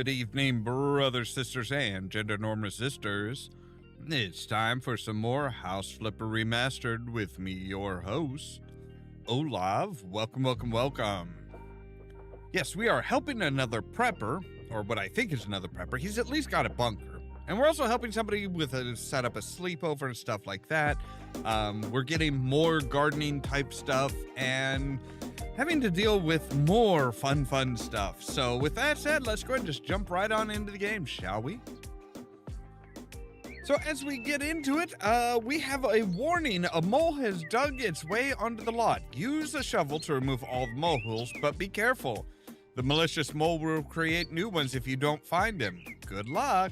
Good evening, brothers, sisters, and gender norm resistors. It's time for some more House Flipper Remastered with me, your host, Ollamh. Welcome, welcome, welcome. Yes, we are helping another prepper, or what I think is another prepper. He's at least got a bunker. And we're also helping somebody with set up a sleepover and stuff like that. We're getting more gardening type stuff and having to deal with more fun stuff. So with that said, let's go ahead and just jump right on into the game, shall we? So as we get into it, we have a warning. A mole has dug its way onto the lot. Use a shovel to remove all the moleholes, but be careful. The malicious mole will create new ones if you don't find him. Good luck.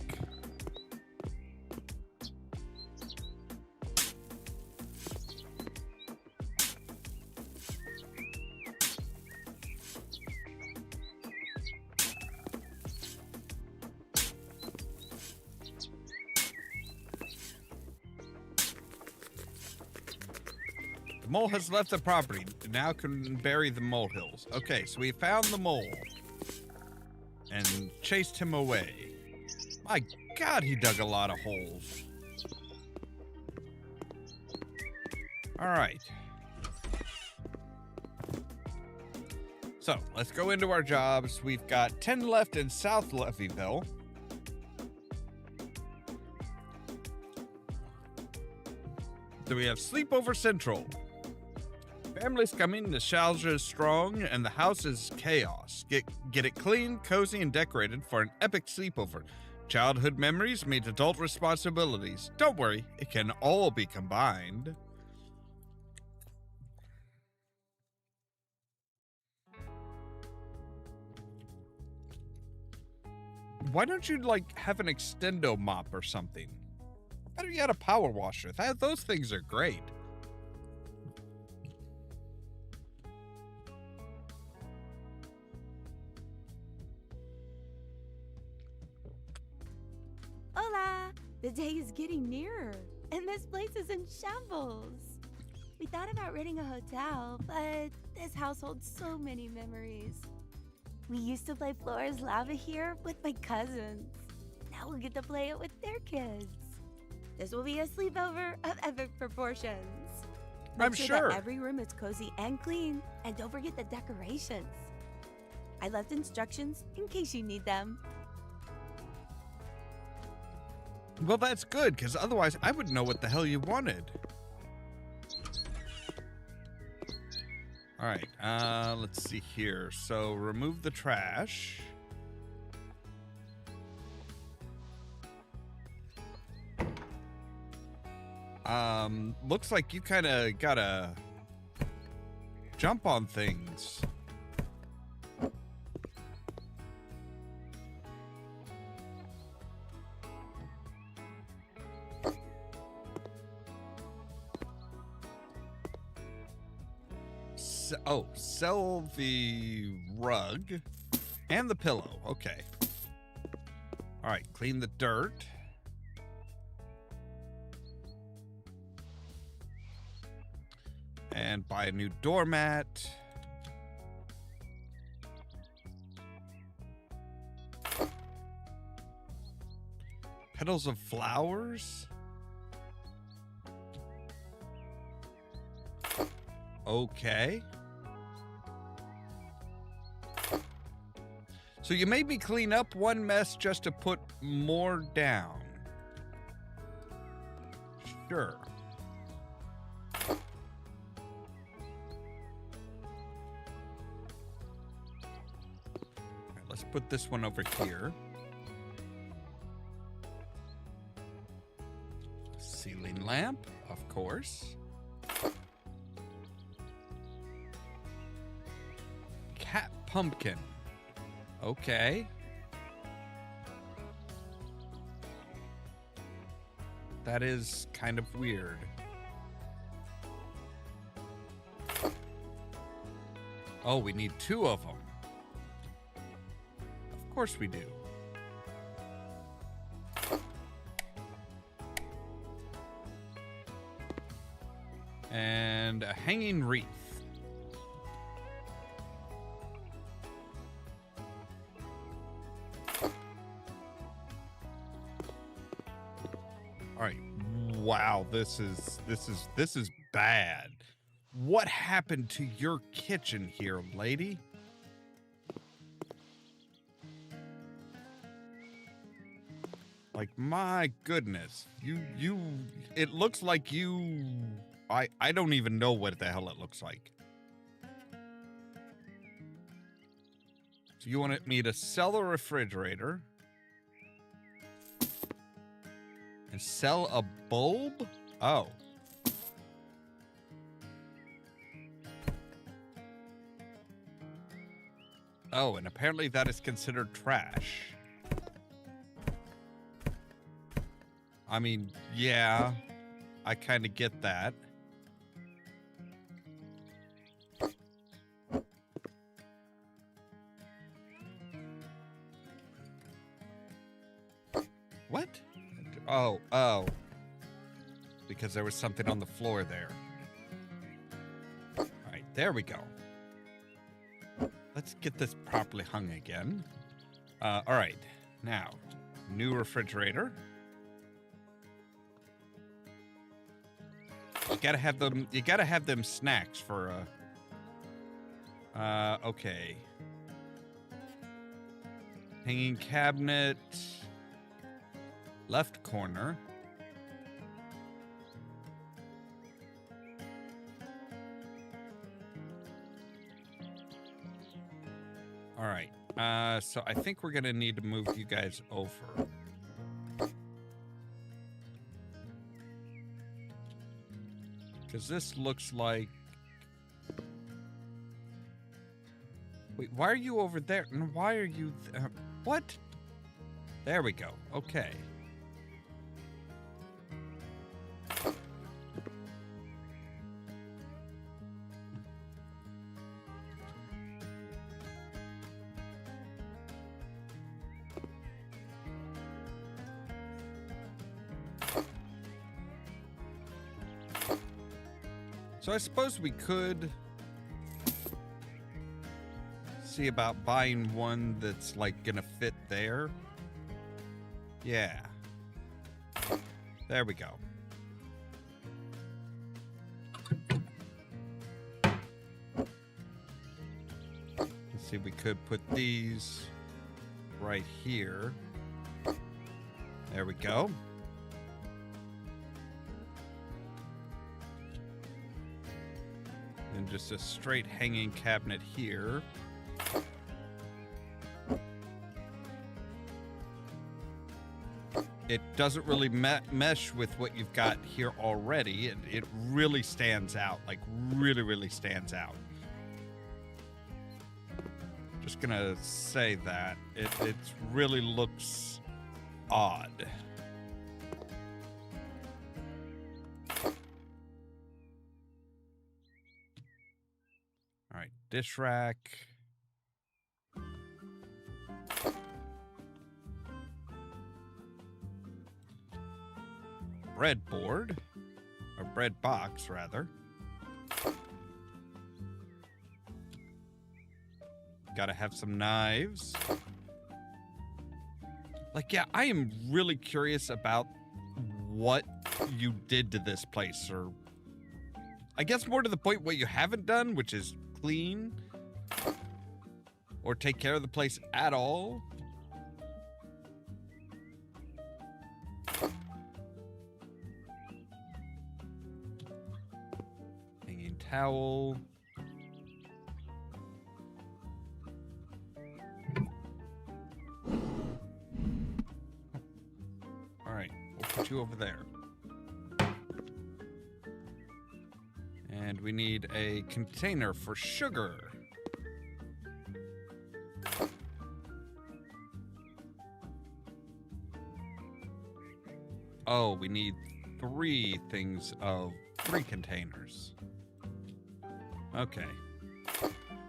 The mole has left the property. Now can bury the molehills. Okay, so we found the mole and chased him away. My God, he dug a lot of holes. All right. So let's go into our jobs. We've got 10 left in South Levyville. So we have Sleepover Central. Families coming, nostalgia is strong, and the house is chaos. Get it clean, cozy, and decorated for an epic sleepover. Childhood memories meet adult responsibilities. Don't worry, it can all be combined. Why don't you, like, have an extendo mop or something? Better yet, a power washer. Those things are great. Hola! The day is getting nearer, and this place is in shambles. We thought about renting a hotel, but this house holds so many memories. We used to play floor is lava here with my cousins. Now we'll get to play it with their kids. This will be a sleepover of epic proportions. I'm sure that every room is cozy and clean, and don't forget the decorations. I left instructions in case you need them. Well, that's good, because otherwise I wouldn't know what the hell you wanted. All right, let's see here. So remove the trash. Looks like you kind of gotta jump on things. Oh, sell the rug and the pillow. Okay. All right, clean the dirt. And buy a new doormat. Petals of flowers. Okay. So you made me clean up one mess just to put more down. Sure. All right, let's put this one over here. Ceiling lamp, of course. Cat pumpkin. Okay. That is kind of weird. Oh, we need two of them. Of course we do. And a hanging wreath. wow, this is bad. What happened to your kitchen here, lady? Like, my goodness. It looks like I don't even know what the hell it looks like. So you wanted me to sell a refrigerator and sell a bulb? Oh. Oh, and apparently that is considered trash. I mean, yeah, I kind of get that. What? Oh. Because there was something on the floor there. All right, there we go. Let's get this properly hung again. All right, now, new refrigerator. You gotta have them snacks for okay. Hanging cabinet. Left corner. All right. So I think we're gonna need to move you guys over. Because this looks like... Wait, why are you over there? And why are you... what? There we go. Okay. So I suppose we could see about buying one that's like gonna fit there. Yeah. There we go. Let's see, we could put these right here. There we go. And just a straight hanging cabinet here. It doesn't really mesh with what you've got here already. It really stands out, like really stands out. Just gonna say that. It really looks odd. All right, dish rack. Breadboard, or bread box rather. Gotta have some knives. Like, yeah, I am really curious about what you did to this place, or I guess more to the point what you haven't done, which is clean or take care of the place at all. Hanging towel. All right, we'll put you over there. And we need a container for sugar. Oh, we need 3 things of 3 containers. Okay.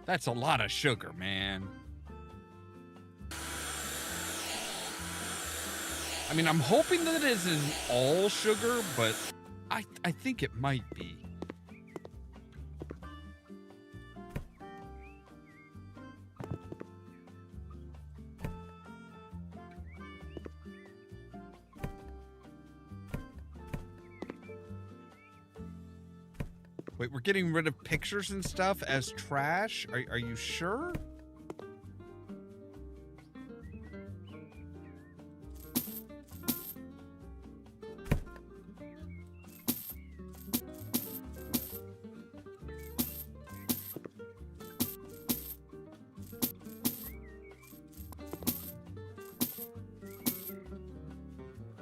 That's a lot of sugar, man. I mean, I'm hoping that it isn't all sugar, but I think it might be. Wait, we're getting rid of pictures and stuff as trash? Are you sure?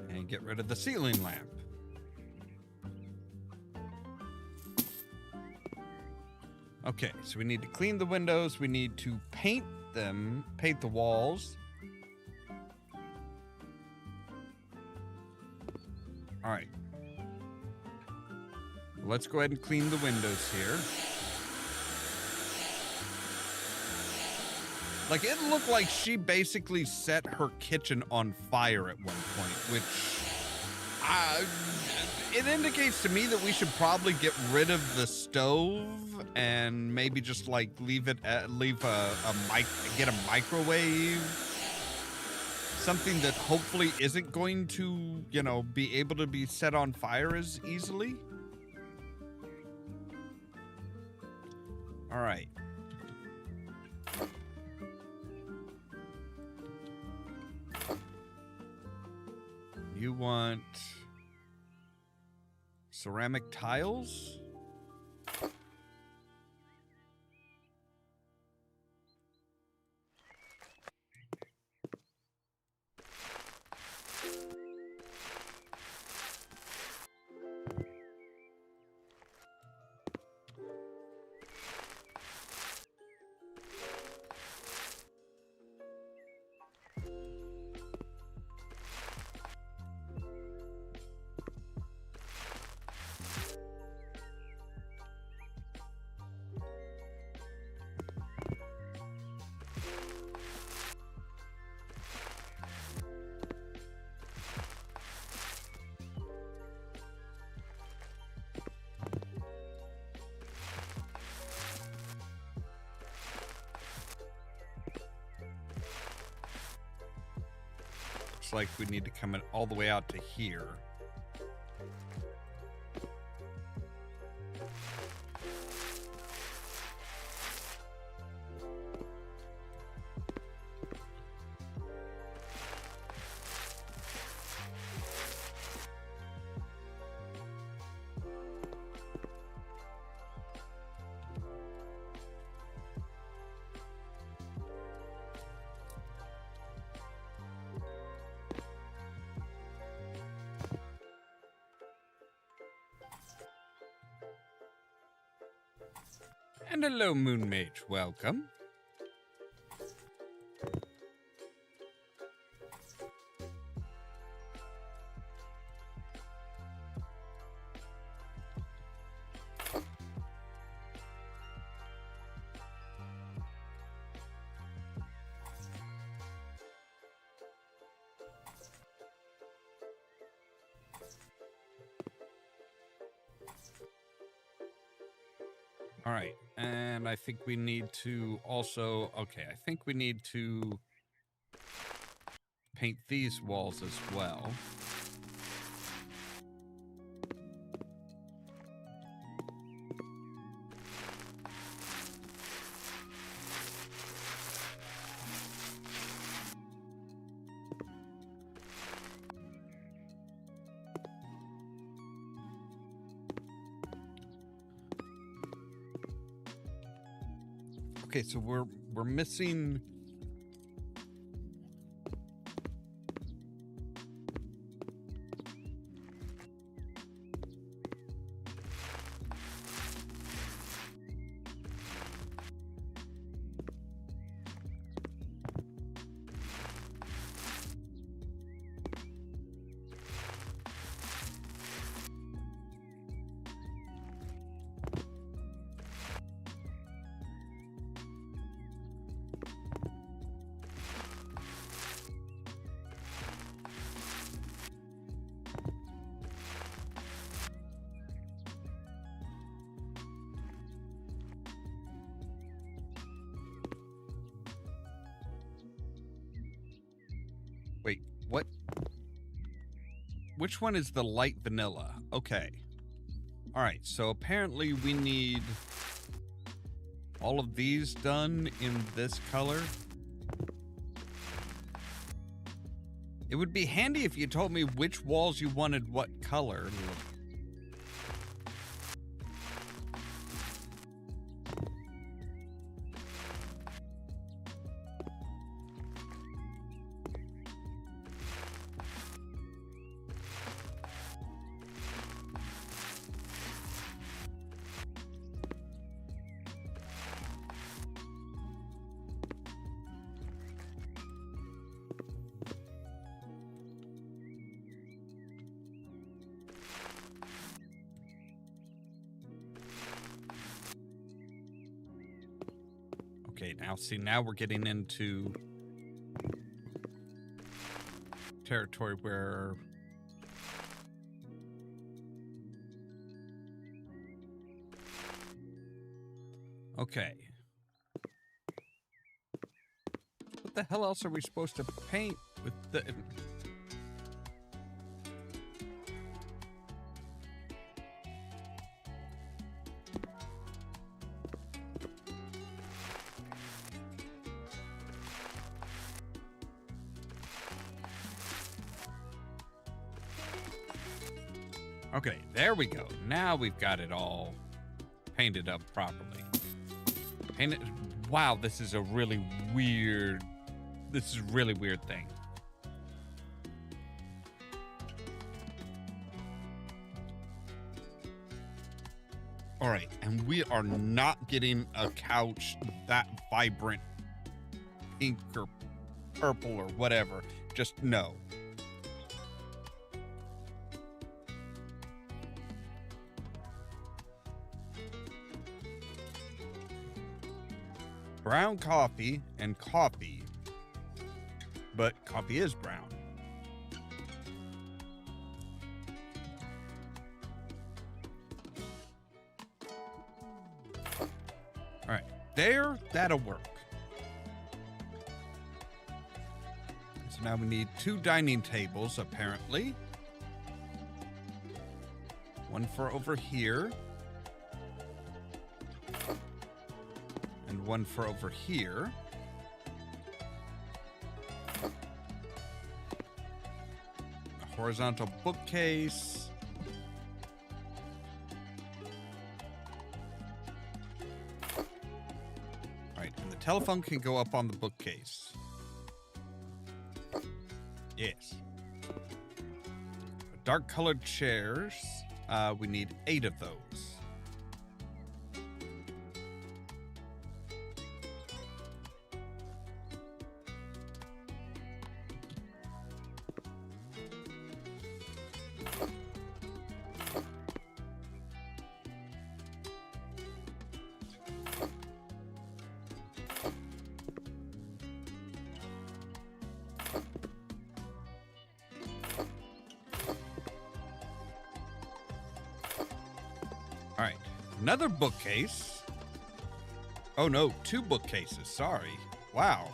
And get rid of the ceiling lamp. Okay, so we need to clean the windows. We need to paint them, paint the walls. All right. Let's go ahead and clean the windows here. Like, it looked like she basically set her kitchen on fire at one point, which it indicates to me that we should probably get rid of the stove and maybe just like get a microwave, something that hopefully isn't going to, you know, be able to be set on fire as easily. All right. You want ceramic tiles? Like we need to come in all the way out to here. And hello, Moon Mage. Welcome. All right, and I think we need to also, okay, I think we need to paint these walls as well. Okay, so we're missing. Wait, what? Which one is the light vanilla? Okay. All right, so apparently we need all of these done in this color. It would be handy if you told me which walls you wanted what color. Okay, now we're getting into territory where okay. What the hell else are we supposed to paint with the Okay, there we go. Now we've got it all painted up properly. Painted. Wow, this is a really weird thing. All right, and we are not getting a couch that vibrant pink or purple or whatever. Just no. Brown coffee and coffee, but coffee is brown. All right, that'll work. So now we need 2 dining tables, apparently. One for over here. And one for over here. A horizontal bookcase. All right, and the telephone can go up on the bookcase. Yes. Dark colored chairs. We need 8 of those. All right, another bookcase. Oh no, 2 bookcases, sorry. Wow.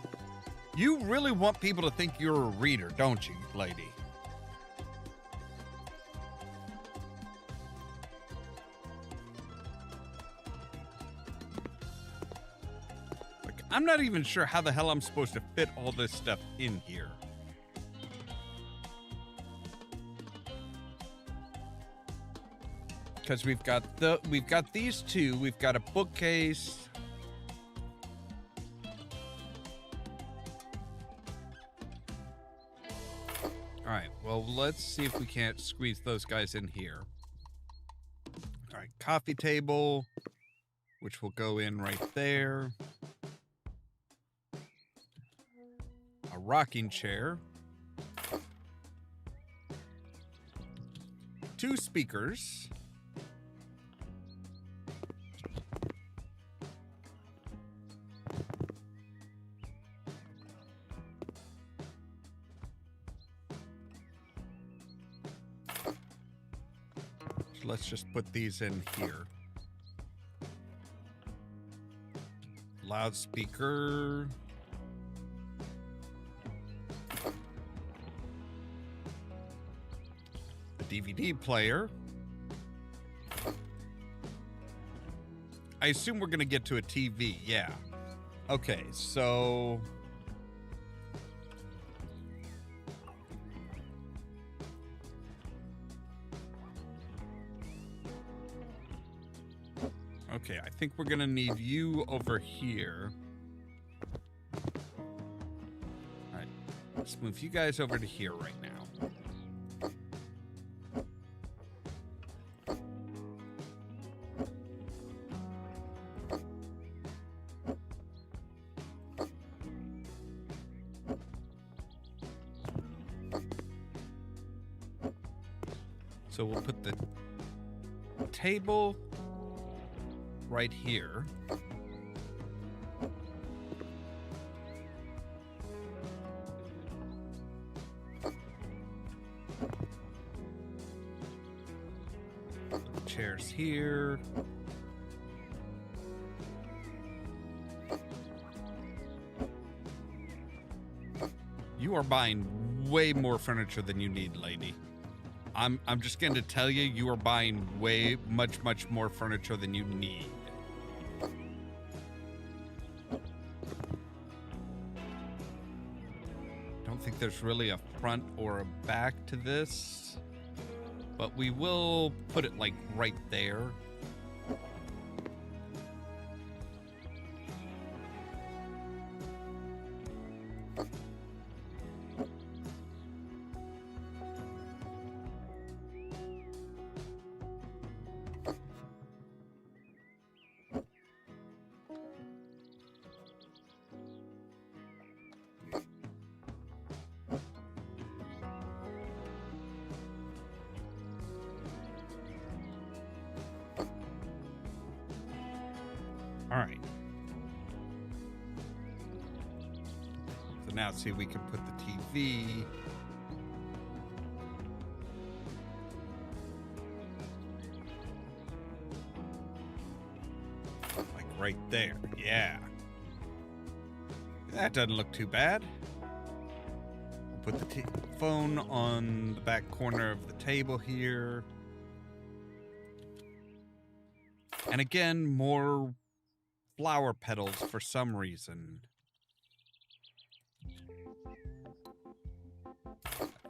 You really want people to think you're a reader, don't you, lady? Like, I'm not even sure how the hell I'm supposed to fit all this stuff in here. Because we've got these 2. We've got a bookcase. All right. Well, let's see if we can't squeeze those guys in here. All right. Coffee table, which will go in right there. A rocking chair. 2 speakers. Let's just put these in here. Loudspeaker. A DVD player. I assume we're going to get to a TV. Yeah. Okay, so... Okay, I think we're going to need you over here. All right, let's move you guys over to here right now. So we'll put the table right here. Put the chairs here. You are buying way more furniture than you need, lady. I'm just going to tell you, you are buying much more furniture than you need. Don't think there's really a front or a back to this, but we will put it like right there. All right. So now see, we can put the TV. Like right there. Yeah. That doesn't look too bad. We'll put the phone on the back corner of the table here. And again, more flower petals for some reason.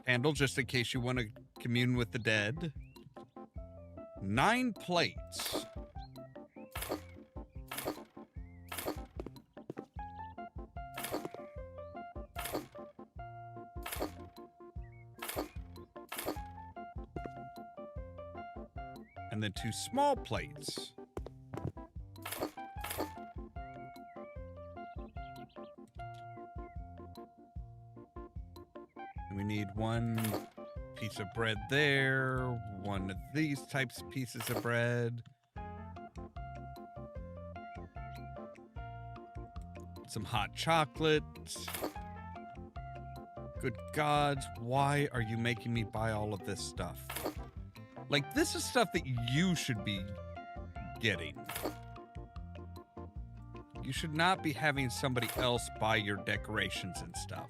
Candle, just in case you want to commune with the dead. 9 plates. And then 2 small plates. We need 1 piece of bread there, 1 of these types of pieces of bread, some hot chocolate. Good gods, why are you making me buy all of this stuff? Like, this is stuff that you should be getting. You should not be having somebody else buy your decorations and stuff.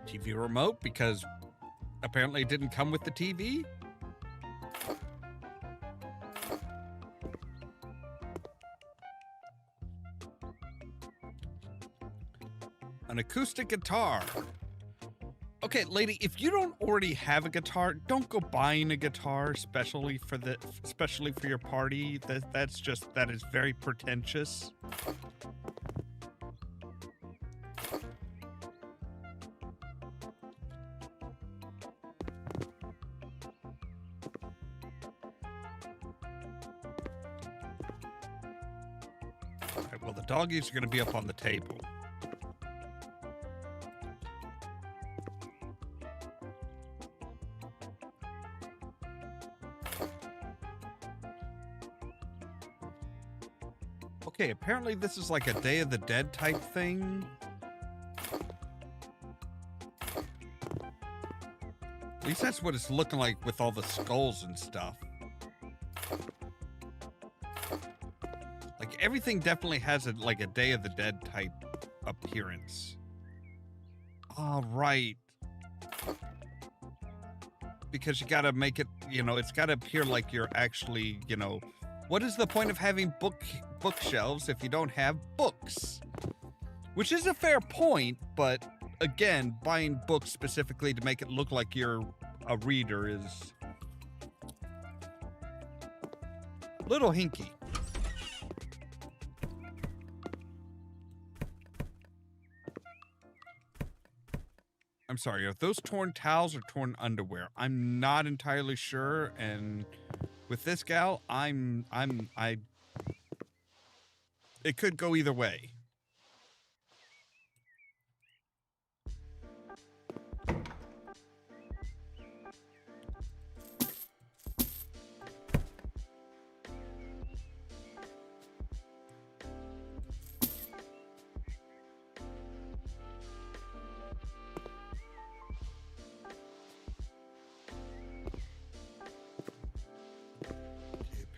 TV remote, because apparently it didn't come with the TV. An acoustic guitar. Okay, lady, if you don't already have a guitar, don't go buying a guitar especially for your party. That is very pretentious. All right, well, the doggies are going to be up on the table. Okay, apparently this is like a Day of the Dead type thing. At least that's what it's looking like with all the skulls and stuff. everything definitely has like a Day of the Dead type appearance. All right. Because you gotta make it, you know, it's gotta appear like you're actually, you know, what is the point of having bookshelves if you don't have books? Which is a fair point, but again, buying books specifically to make it look like you're a reader is a little hinky. I'm sorry, are those torn towels or torn underwear? I'm not entirely sure, and with this gal, it could go either way.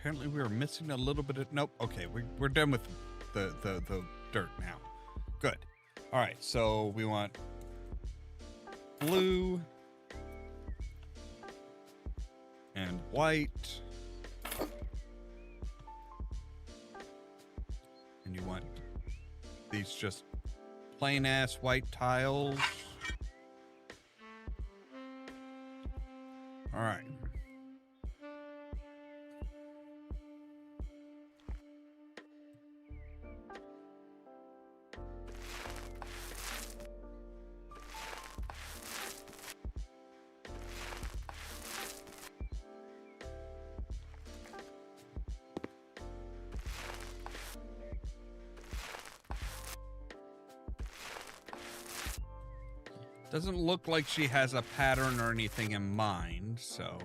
Apparently we were missing a little bit of, nope, okay, we're done with the dirt now. Good. All right, so we want blue and white. And you want these just plain ass white tiles. All right. Doesn't look like she has a pattern or anything in mind, so.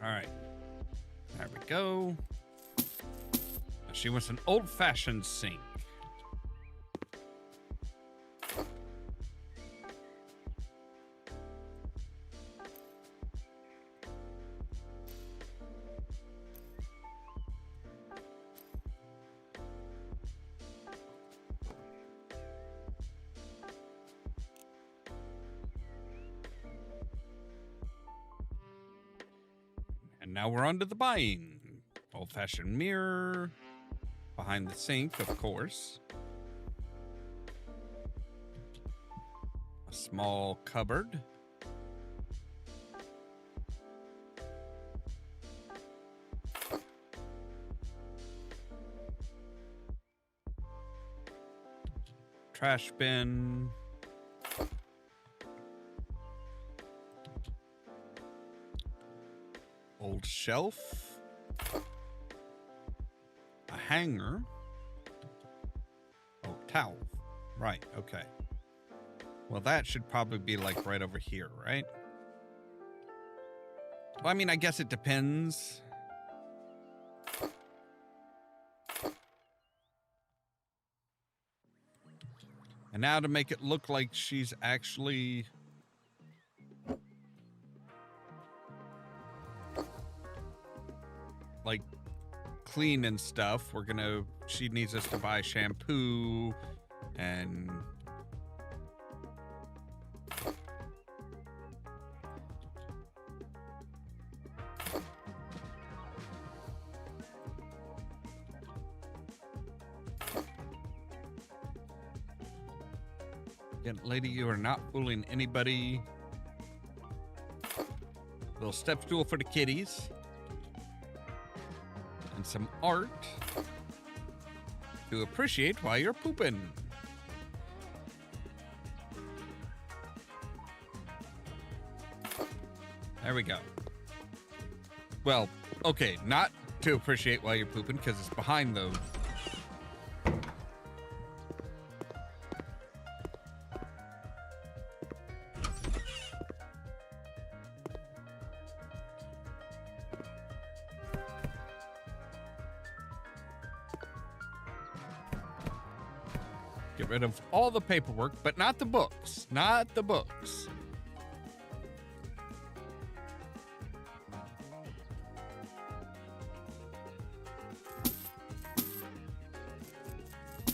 All right, there we go. She wants an old-fashioned sink. And now we're on to the buying. Old-fashioned mirror. Behind the sink, of course. A small cupboard. Trash bin. Old shelf. A hanger. Oh, towel. Right, okay. Well, that should probably be like right over here, right? Well, I mean, I guess it depends. And now to make it look like she's actually like clean and stuff, she needs us to buy shampoo and again, lady, you are not fooling anybody. Little step stool for the kitties. And some art to appreciate while you're pooping. There we go. Well, okay, not to appreciate while you're pooping because it's behind the get rid of all the paperwork, but not the books. Not the books.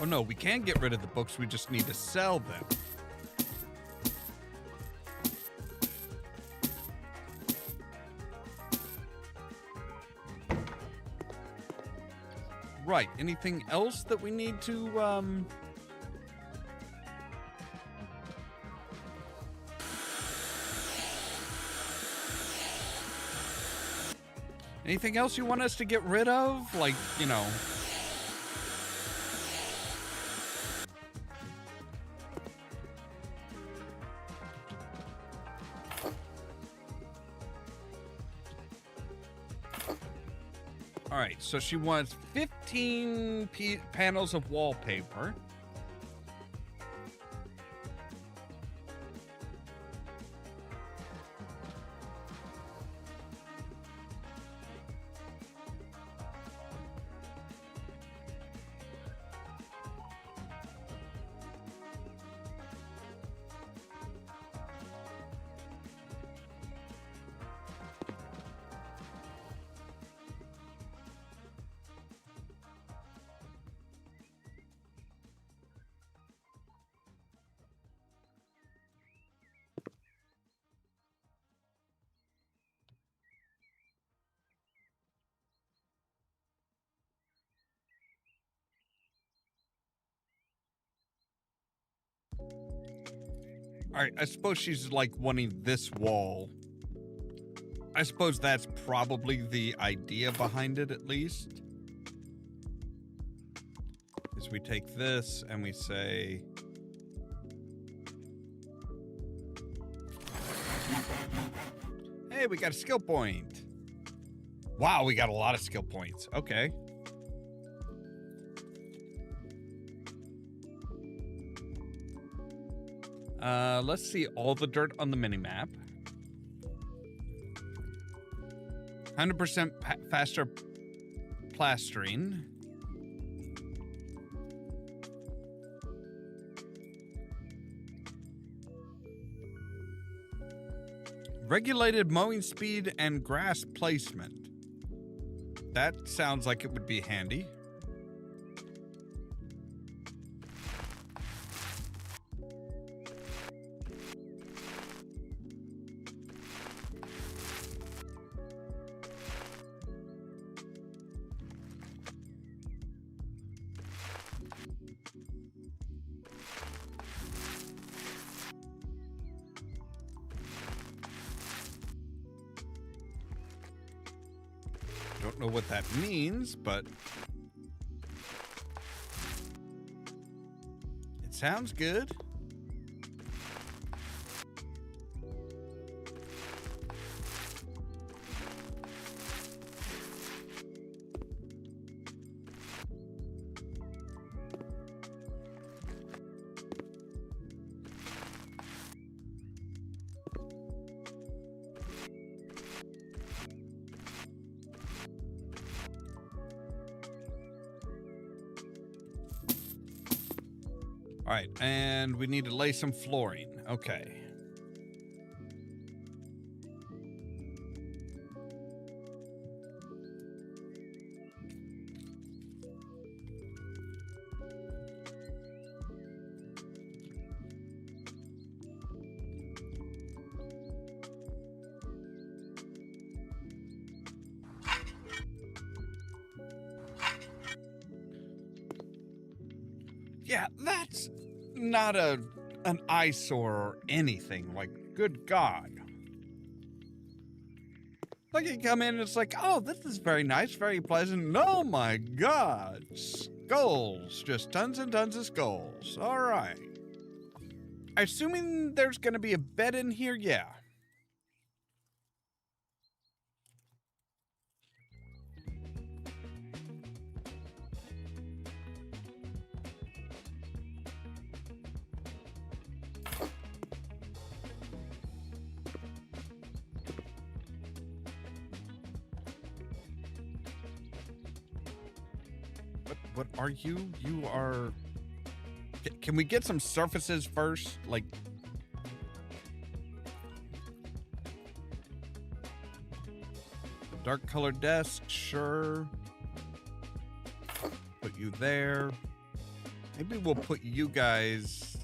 Oh no, we can get rid of the books. We just need to sell them. Right. Anything else that we need to, anything else you want us to get rid of? Like, you know... All right, so she wants 15 panels of wallpaper. All right, I suppose she's like wanting this wall. I suppose that's probably the idea behind it, at least. Is we take this and we say... Hey, we got a skill point. Wow, we got a lot of skill points. Okay. Let's see all the dirt on the minimap. 100% faster plastering. Regulated mowing speed and grass placement. That sounds like it would be handy. Don't know what that means, but it sounds good. All right, and we need to lay some flooring. Okay. Yeah, that's not an eyesore or anything. Like, good God. Like, you come in and it's like, oh, this is very nice, very pleasant. Oh my God. Skulls. Just tons and tons of skulls. All right. Assuming there's going to be a bed in here, yeah. What are you? You are Can we get some surfaces first? Like, dark colored desk, sure. Put you there. Maybe we'll put you guys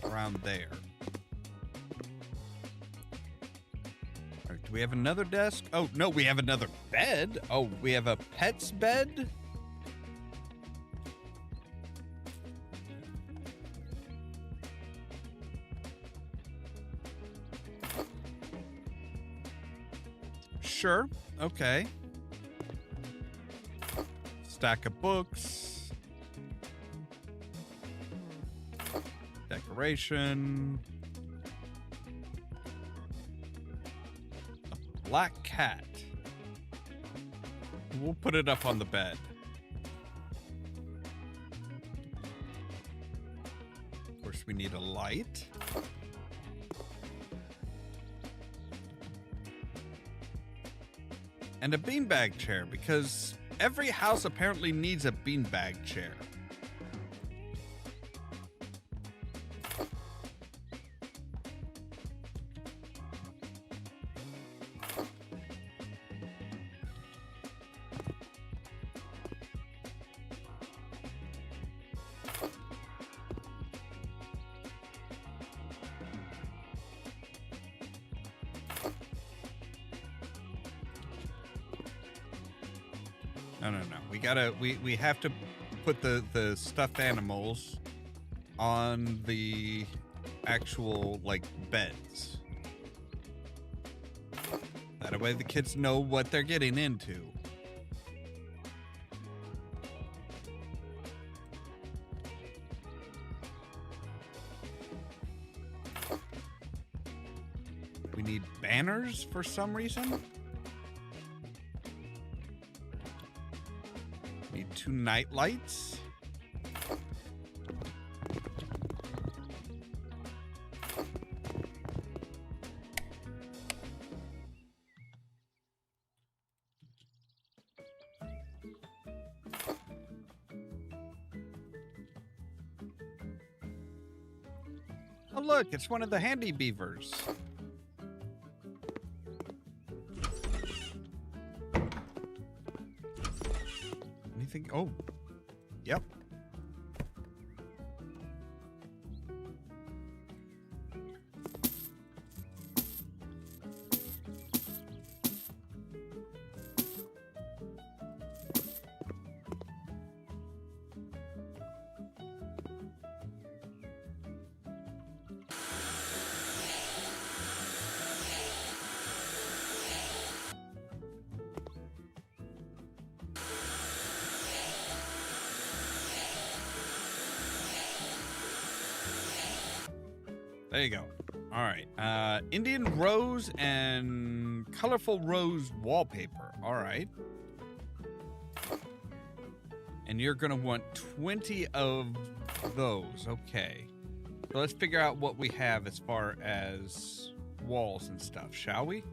around there. All right, do we have another desk? Oh, no, we have another bed. Oh, we have a pet's bed? Sure. Okay. Stack of books. Decoration. A black cat. We'll put it up on the bed. Of course, we need a light. And a beanbag chair, because every house apparently needs a beanbag chair. No. We have to put the stuffed animals on the actual, like, beds. That way the kids know what they're getting into. We need banners for some reason. Need 2 night lights. Oh, look, it's one of the handy beavers. Anything? Oh, yep. There you go. All right. Indian rose and colorful rose wallpaper. All right. And you're going to want 20 of those. Okay. So let's figure out what we have as far as walls and stuff, shall we?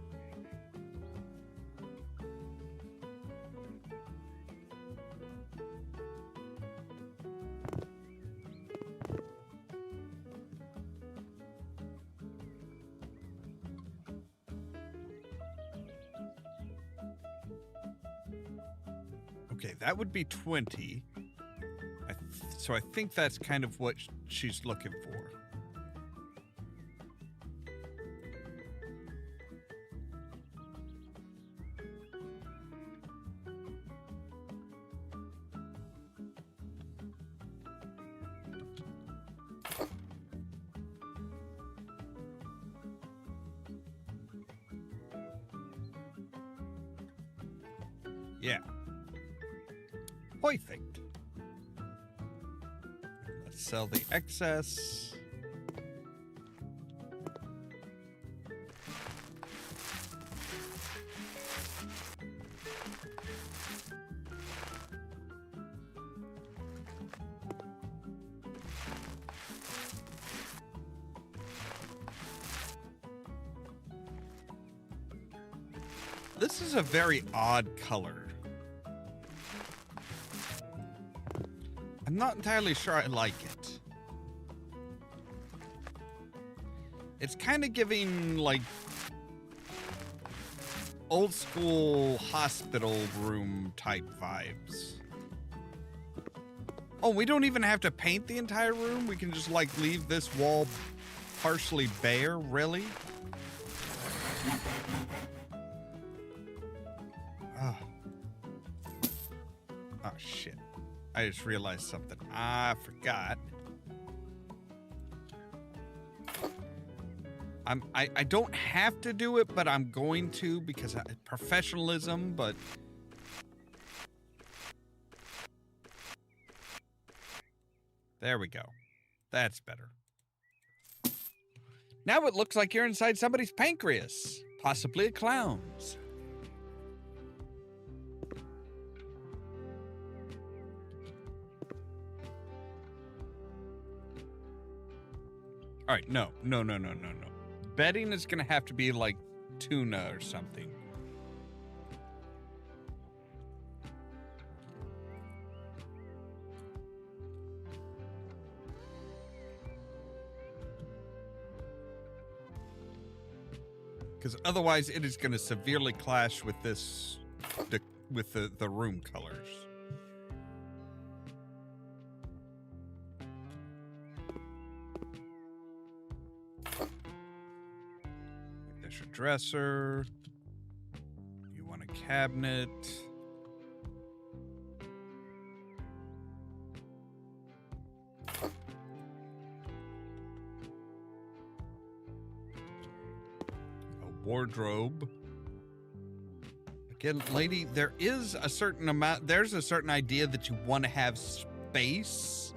Okay, that would be 20. So I think that's kind of what she's looking for. Yeah. Perfect. Let's sell the excess. This is a very odd color. I'm not entirely sure I like it. It's kind of giving, like, old school hospital room type vibes. Oh, we don't even have to paint the entire room? We can just, like, leave this wall partially bare? Really? Oh. Oh, shit. I just realized something. I forgot. I don't have to do it, but I'm going to because professionalism, but... There we go. That's better. Now it looks like you're inside somebody's pancreas. Possibly a clown's. All right, no. Bedding is going to have to be like tuna or something. Because otherwise it is going to severely clash with this, with the room colors. There's your dresser. You want a cabinet. Wardrobe. Again, lady, there is a certain amount, there's a certain idea that you want to have space.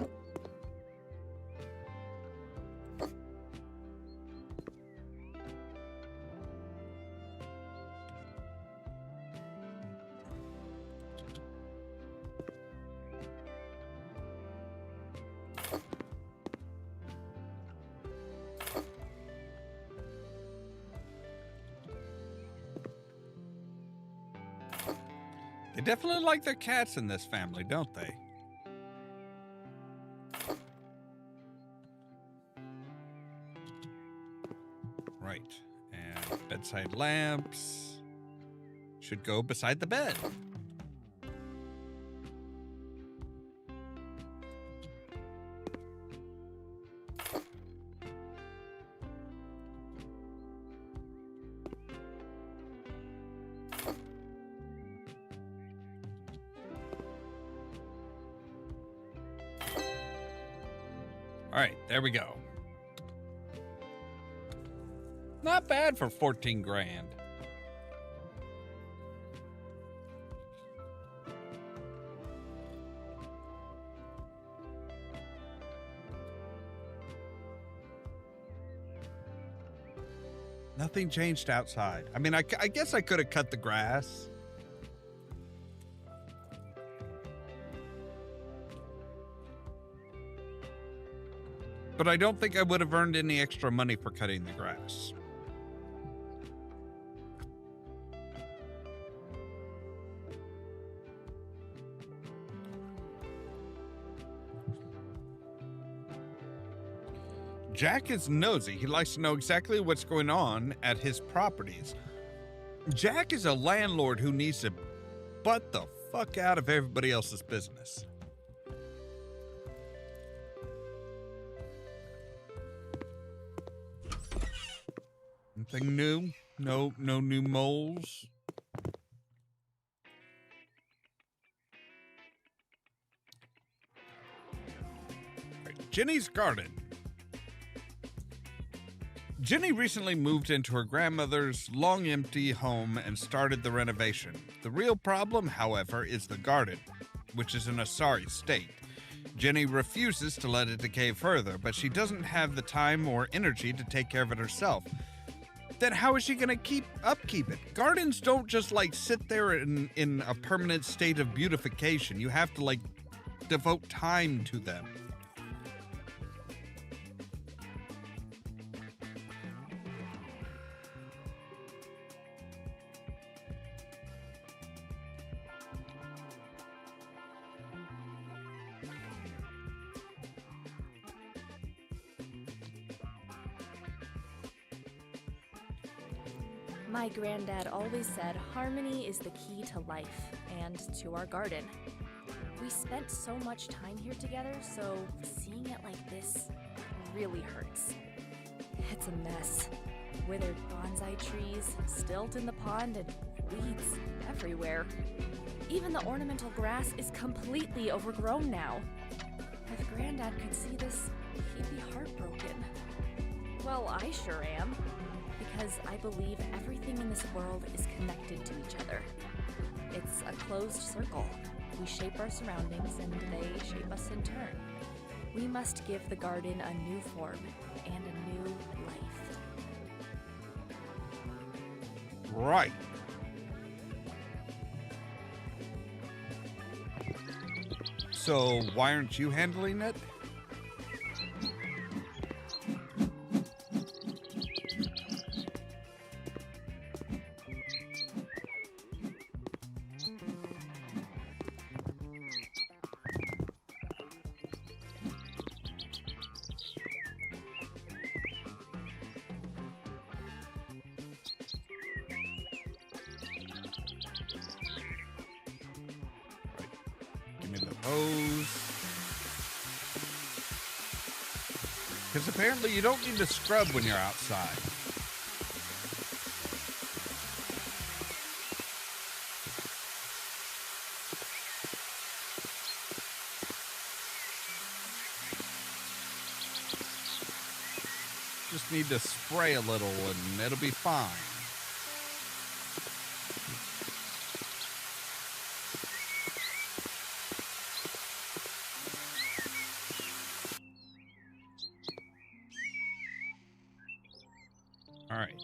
They definitely like their cats in this family, don't they? Right. And bedside lamps should go beside the bed. All right, there we go. Not bad for 14 grand. Nothing changed outside. I mean, I guess I could have cut the grass. But I don't think I would have earned any extra money for cutting the grass. Jack is nosy. He likes to know exactly what's going on at his properties. Jack is a landlord who needs to butt the fuck out of everybody else's business. Anything new? No new moles. Right, Jenny's garden. Jenny recently moved into her grandmother's long empty home and started the renovation. The real problem, however, is the garden, which is in a sorry state. Jenny refuses to let it decay further, but she doesn't have the time or energy to take care of it herself. Then how is she going to upkeep it? Gardens don't just like sit there in a permanent state of beautification. You have to like devote time to them. My granddad always said harmony is the key to life and to our garden. We spent so much time here together, so seeing it like this really hurts. It's a mess. Withered bonsai trees, stilt in the pond, and weeds everywhere. Even the ornamental grass is completely overgrown now. If Granddad could see this, he'd be heartbroken. Well, I sure am, because I believe everything in this world is connected to each other. It's a closed circle. We shape our surroundings, and they shape us in turn. We must give the garden a new form and a new life. Right. So, why aren't you handling it? Because apparently you don't need to scrub when you're outside. Just need to spray a little and it'll be fine. All right.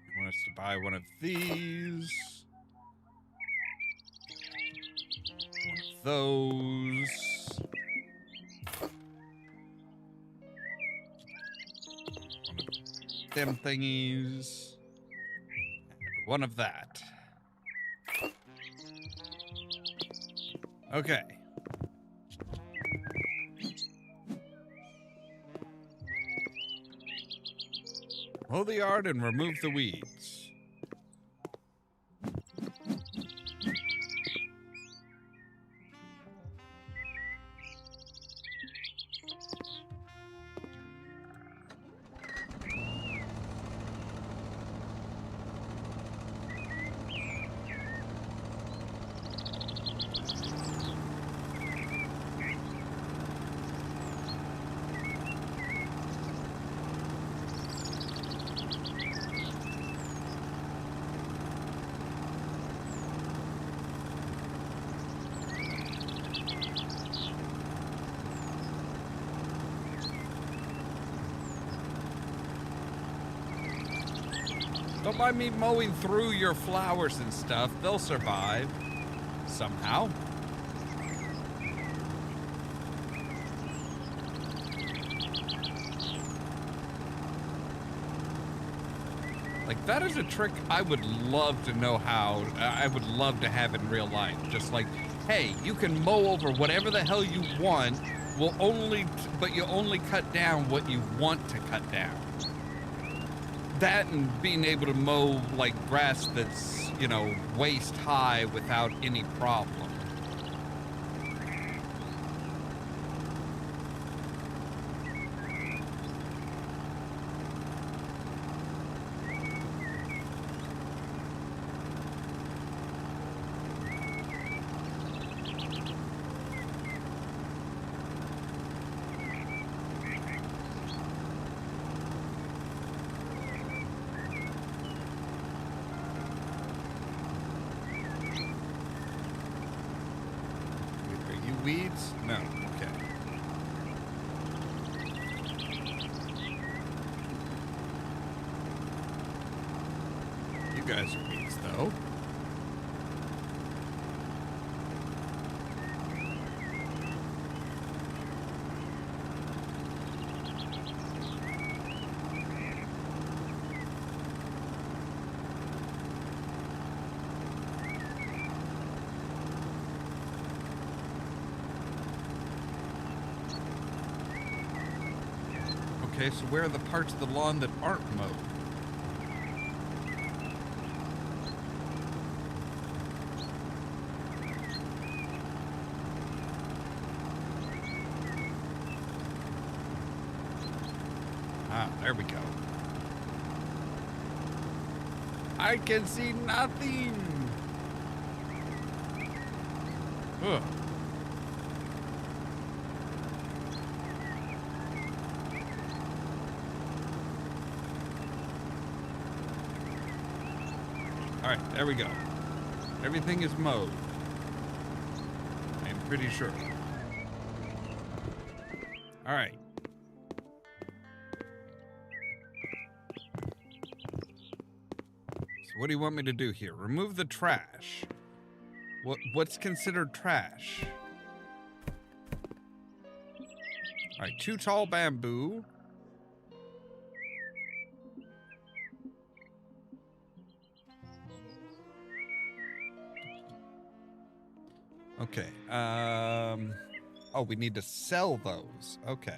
I want us to buy one of these. One of those. One of them thingies. And one of that. Okay. Mow the yard and remove the weeds. Don't mind me mowing through your flowers and stuff. They'll survive. Somehow. Like, that is a trick I would love to know how. I would love to have in real life. Just like, hey, you can mow over whatever the hell you want. But you only cut down what you want to cut down. That and being able to mow, like, grass that's, you know, waist high without any problem. Weeds? No. Okay. You guys are weeds, though. Okay, so where are the parts of the lawn that aren't mowed? I can see nothing. Ugh. All right, there we go. Everything is mowed. I'm pretty sure. All right. So what do you want me to do here? Remove the trash. What's considered trash? All right, 2 tall bamboo. Okay. Oh, we need to sell those. Okay.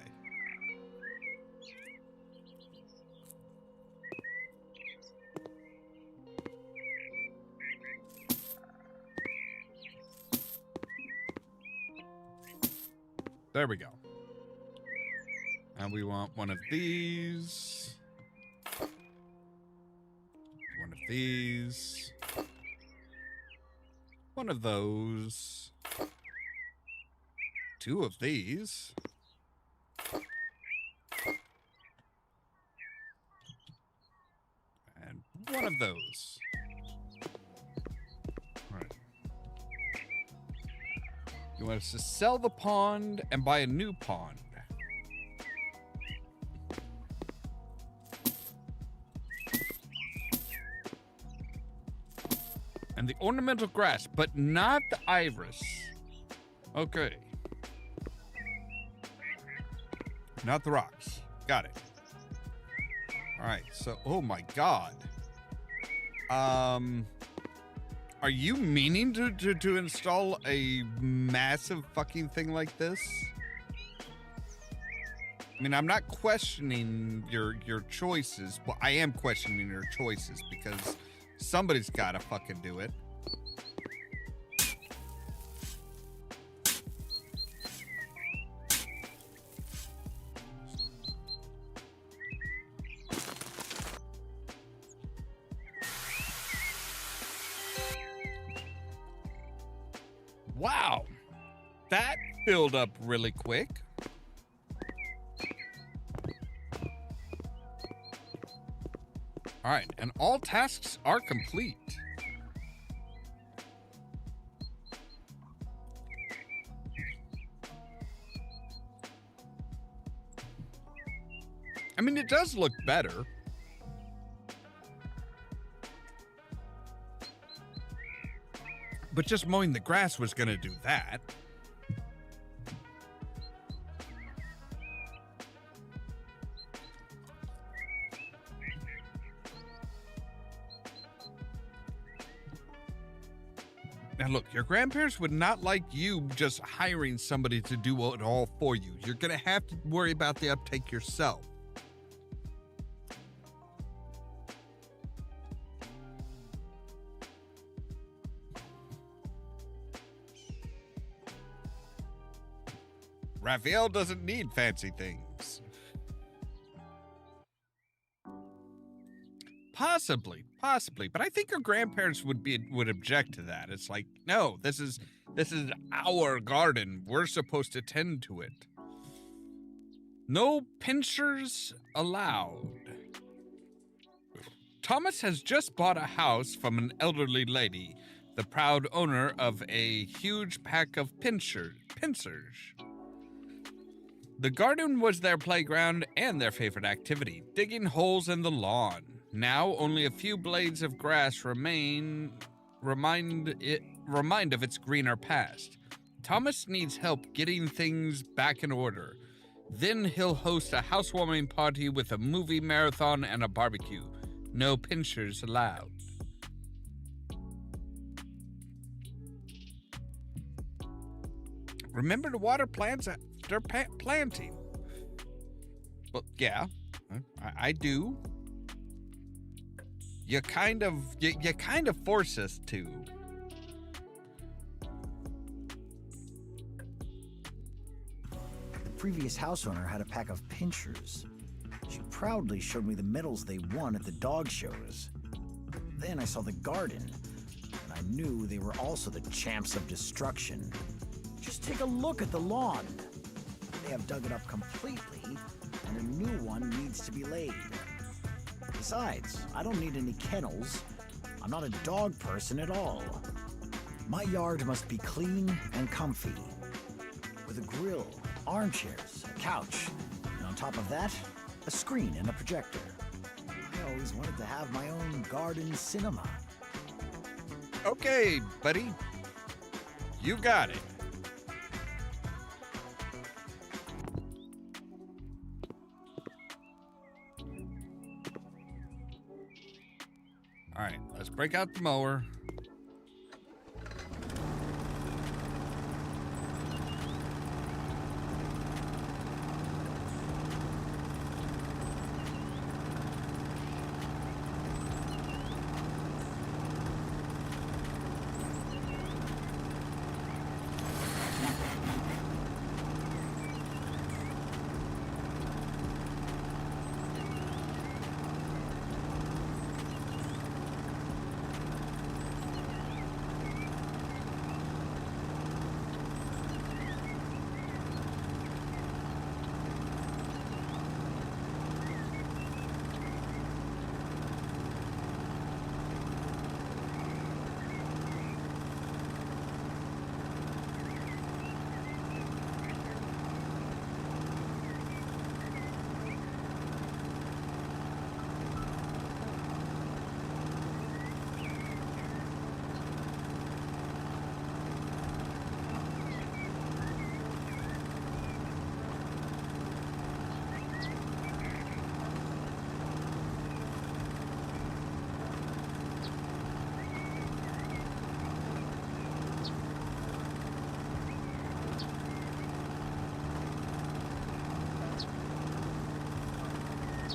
There we go. And we want one of these. One of these. One of those. 2 of these. And 1 of those. All right. You want us to sell the pond and buy a new pond. And the ornamental grass, but not the iris. Okay. Not the rocks. Got it. All right, so, oh my God. Are you meaning to install a massive fucking thing like this? I mean, I'm not questioning your choices. Well, I am questioning your choices because somebody's got to fucking do it. Wow, that filled up really quick. All right, and all tasks are complete. I mean, it does look better. But just mowing the grass was going to do that. Now look, your grandparents would not like you just hiring somebody to do it all for you. You're going to have to worry about the uptake yourself. Raphael doesn't need fancy things. Possibly, but I think her grandparents would object to that. It's like, no, this is our garden. We're supposed to tend to it. No pinchers allowed. Thomas has just bought a house from an elderly lady, the proud owner of a huge pack of pincers. The garden was their playground and their favorite activity, digging holes in the lawn. Now only a few blades of grass remind of its greener past. Thomas needs help getting things back in order. Then he'll host a housewarming party with a movie marathon and a barbecue. No pinchers allowed. Remember to water plants after planting. Well, yeah, I do. You kind of force us to. The previous house owner had a pack of pinchers. She proudly showed me the medals they won at the dog shows. Then I saw the garden, and I knew they were also the champs of destruction. Just take a look at the lawn. They have dug it up completely, and a new one needs to be laid. Besides, I don't need any kennels. I'm not a dog person at all. My yard must be clean and comfy, with a grill, armchairs, a couch, and on top of that, a screen and a projector. I always wanted to have my own garden cinema. Okay, buddy. You got it. All right, let's break out the mower.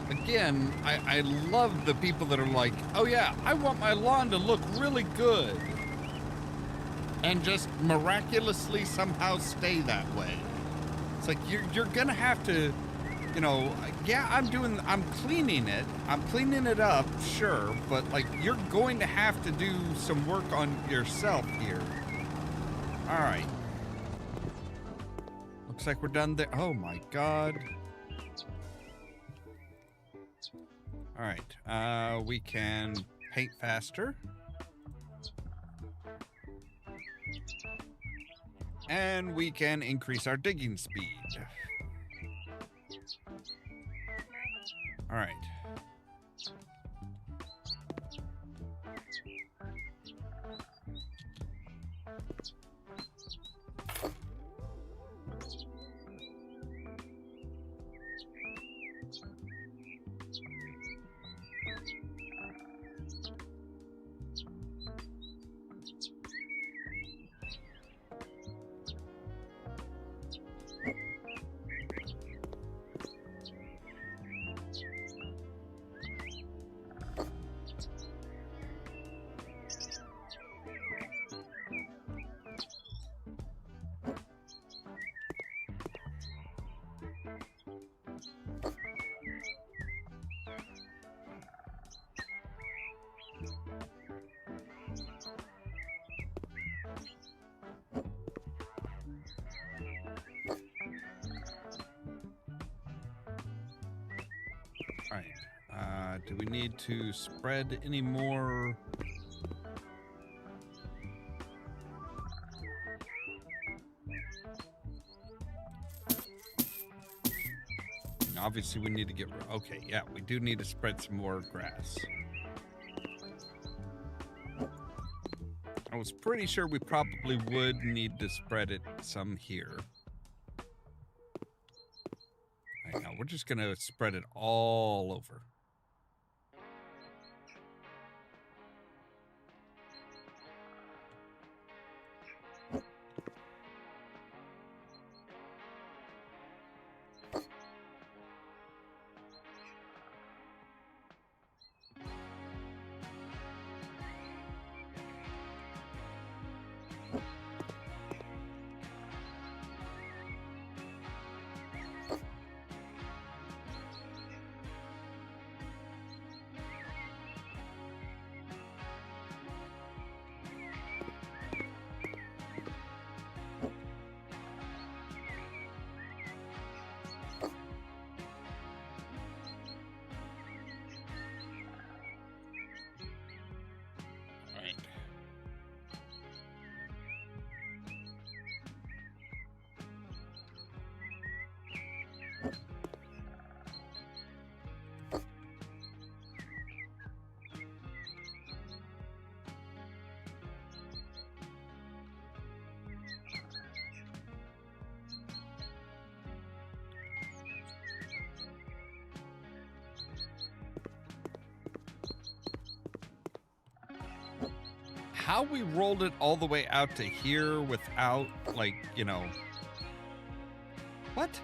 Again, I love the people that are like, oh yeah, I want my lawn to look really good. And just miraculously somehow stay that way. It's like, you're gonna have to, you know, yeah, I'm cleaning it up, sure, but like, you're going to have to do some work on yourself here. All right. Looks like we're done there. Oh my God. All right, we can paint faster. And we can increase our digging speed. All right. Do we need to spread any more? And obviously we need to get, okay, yeah, we do need to spread some more grass. I was pretty sure we probably would need to spread it some here. Right now, we're just gonna spread it all over. how we rolled it all the way out to here without, like, you know... What?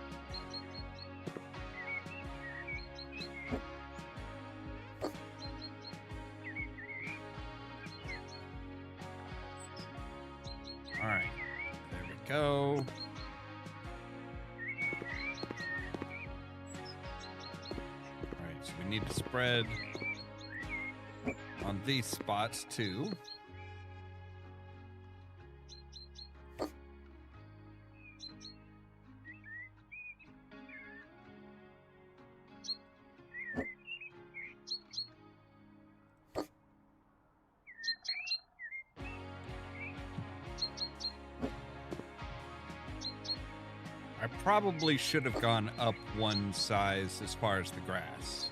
All right, there we go. All right, so we need to spread on these spots too. I probably should have gone up one size as far as the grass.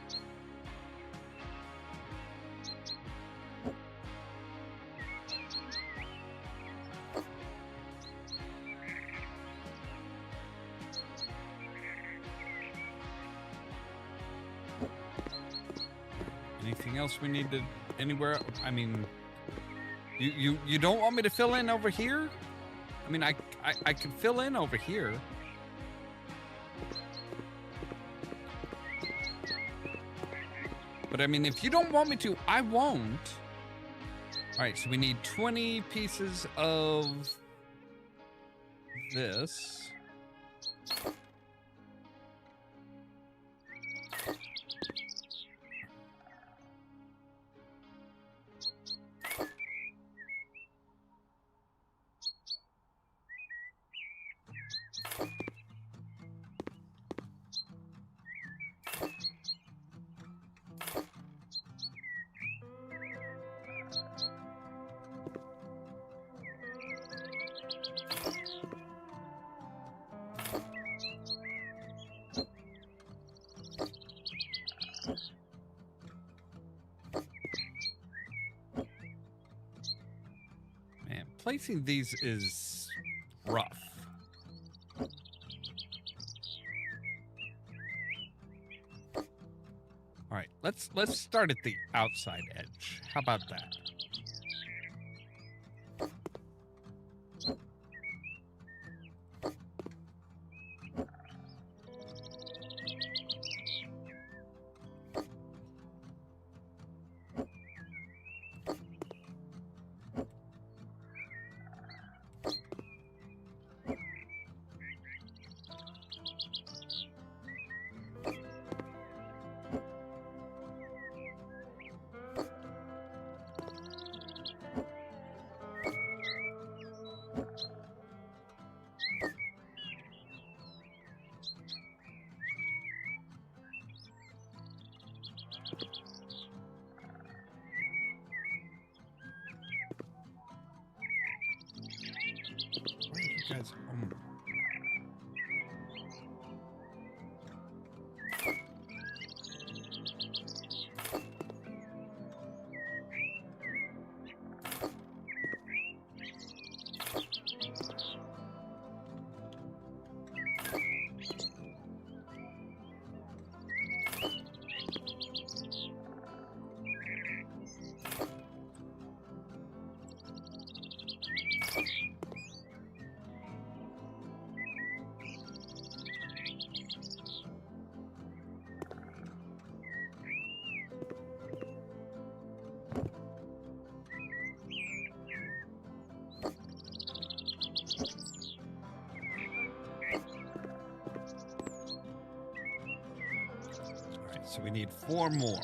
Anything else we need to anywhere? I mean, you don't want me to fill in over here? I mean, I can fill in over here. But I mean, if you don't want me to, I won't. All right, so we need 20 pieces of this. Man, placing these is rough. All right, let's start at the outside edge. How about that? Where are you guys? So we need 4 more.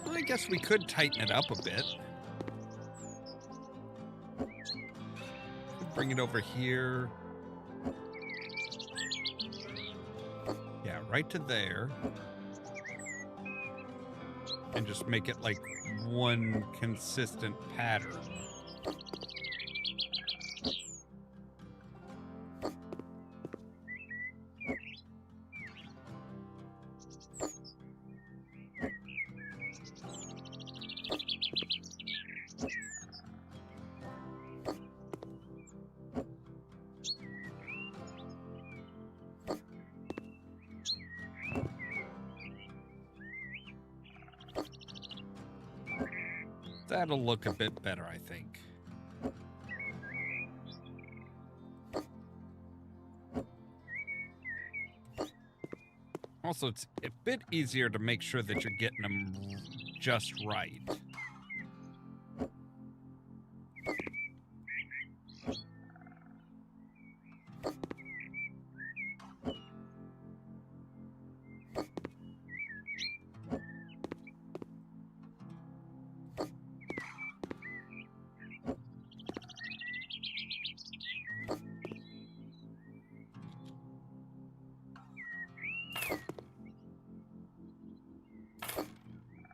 Well, I guess we could tighten it up a bit. Bring it over here. Yeah, right to there. And just make it like one consistent pattern. That'll look a bit better, I think. Also, it's a bit easier to make sure that you're getting them just right.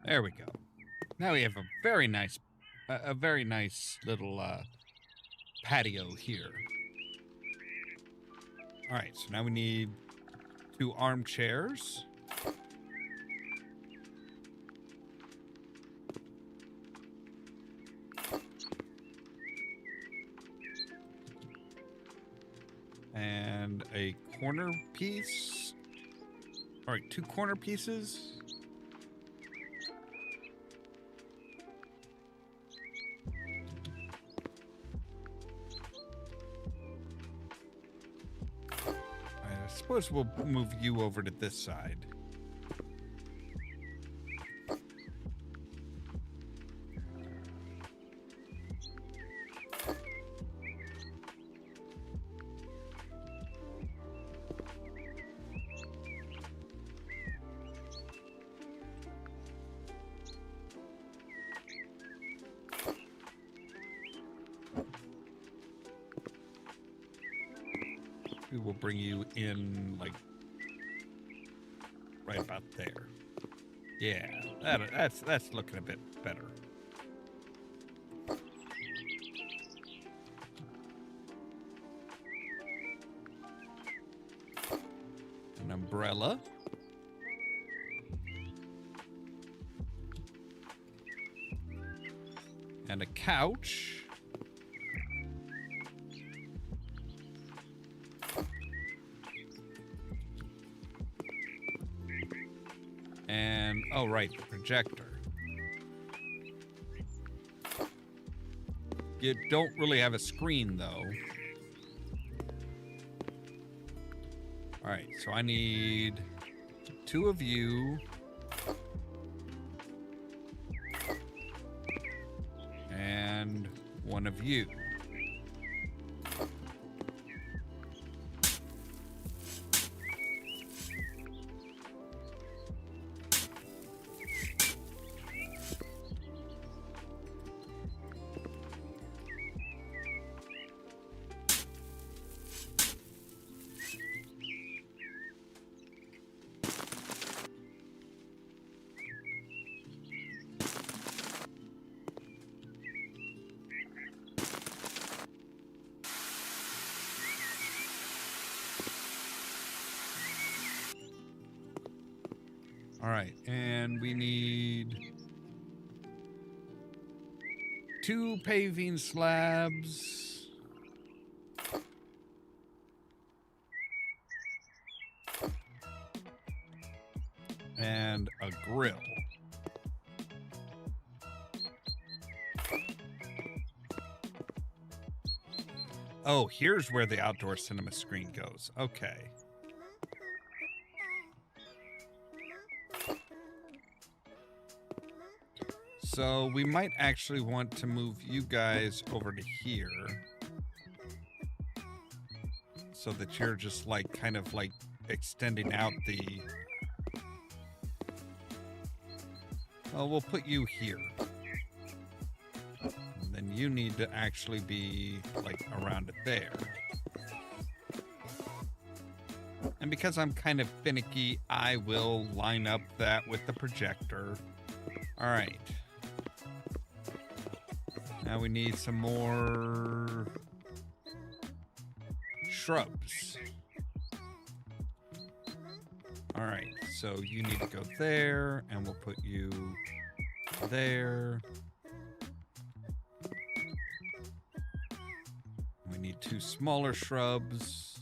There we go. Now we have a very nice little patio here. All right, so now we need 2 armchairs. And a corner piece. All right, 2 corner pieces. I suppose we'll move you over to this side. We will bring you in, like, right about there. Yeah, that's looking a bit better. An umbrella. And a couch. And, oh right, the projector. You don't really have a screen, though. Alright, so I need 2 of you. And 1 of you. All right, and we need 2 paving slabs. And a grill. Oh, here's where the outdoor cinema screen goes. Okay. So we might actually want to move you guys over to here so that you're just like kind of like extending out the... Well, we'll put you here. And then you need to actually be like around it there. And because I'm kind of finicky, I will line up that with the projector. All right. Now we need some more shrubs. All right, so you need to go there, and we'll put you there. We need 2 smaller shrubs.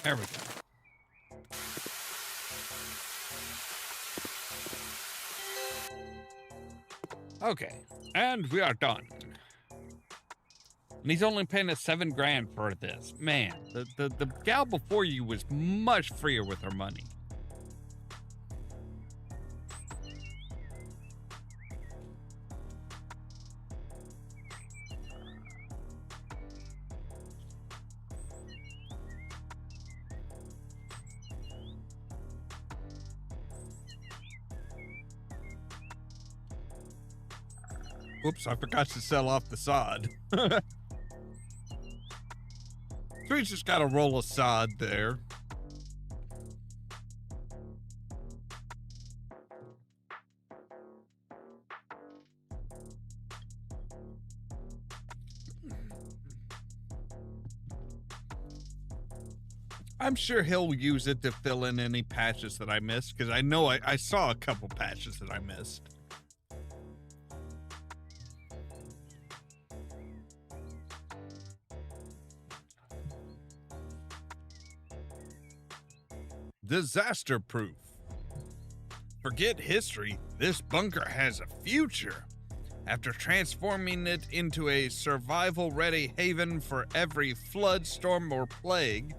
There we go. Okay, and we are done. And he's only paying us $7 grand for this. Man, the gal before you was much freer with her money. Whoops, I forgot to sell off the sod. So he's just got a roll of sod there. I'm sure he'll use it to fill in any patches that I missed, because I know I saw a couple patches that I missed. Disaster proof. Forget history, this bunker has a future. After transforming it into a survival-ready haven for every flood, storm, or plague,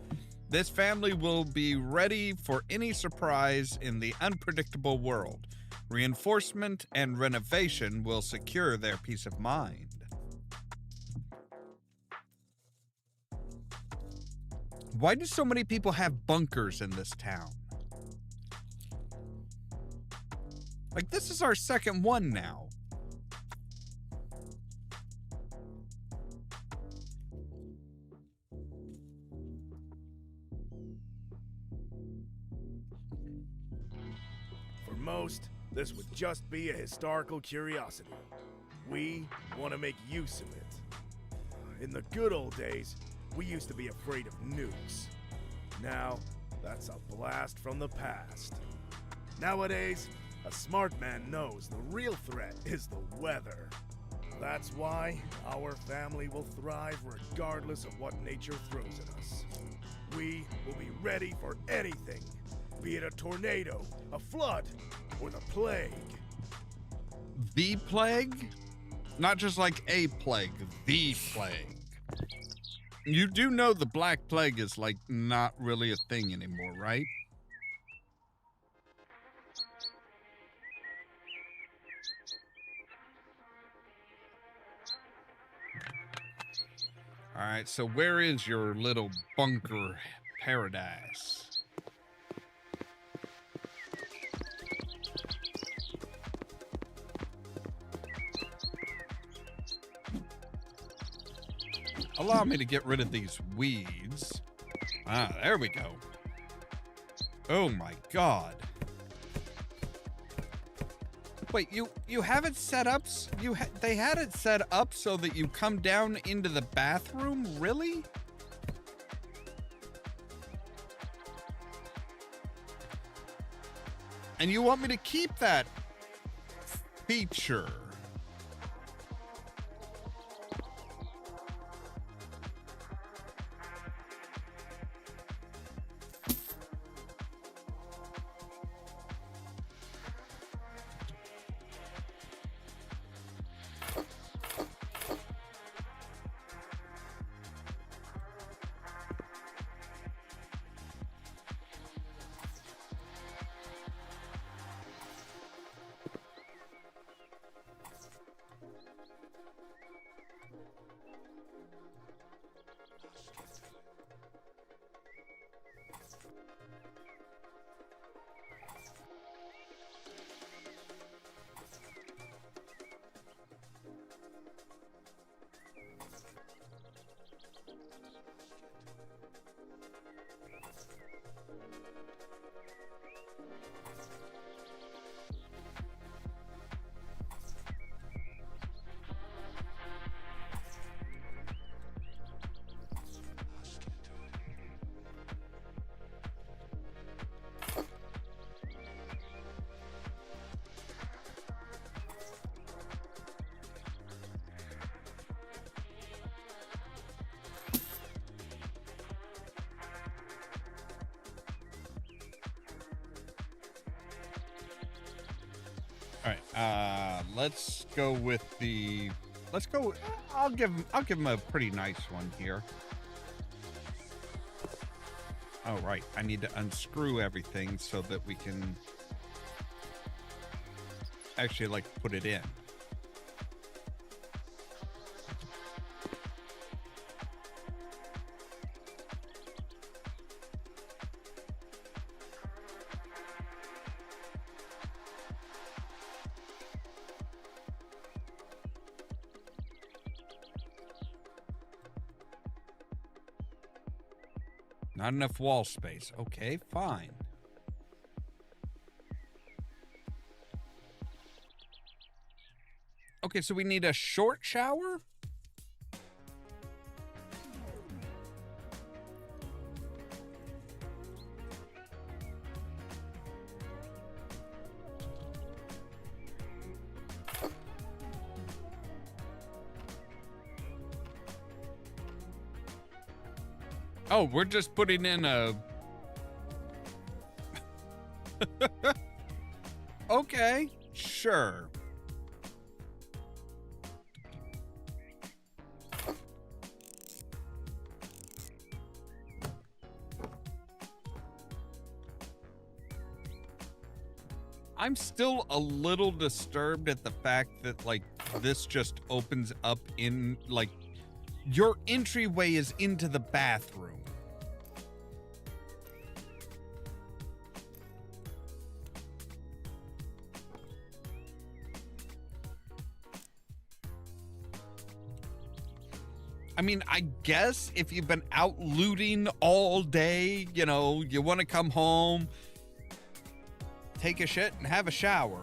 this family will be ready for any surprise in the unpredictable world. Reinforcement and renovation will secure their peace of mind. Why do so many people have bunkers in this town? Like, this is our second one now. For most, this would just be a historical curiosity. We want to make use of it. In the good old days, we used to be afraid of nukes. Now, that's a blast from the past. Nowadays, a smart man knows the real threat is the weather. That's why our family will thrive regardless of what nature throws at us. We will be ready for anything, be it a tornado, a flood, or the plague. The plague? Not just like a plague, the plague. You do know the Black Plague is, like, not really a thing anymore, right? All right, so where is your little bunker paradise? Allow me to get rid of these weeds. Ah, there we go. Oh my God. Wait, you have it set up? They had it set up so that you come down into the bathroom? Really? And you want me to keep that feature? All right. Let's go with the. Let's go. I'll give him a pretty nice one here. Oh, right. I need to unscrew everything so that we can actually, like, put it in. Not enough wall space. Okay, fine. Okay, so we need a short shower? Oh, we're just putting in a... Okay, sure. I'm still a little disturbed at the fact that, like, this just opens up in, like, your entryway is into the bathroom. I mean, I guess if you've been out looting all day, you know, you want to come home, take a shit, and have a shower.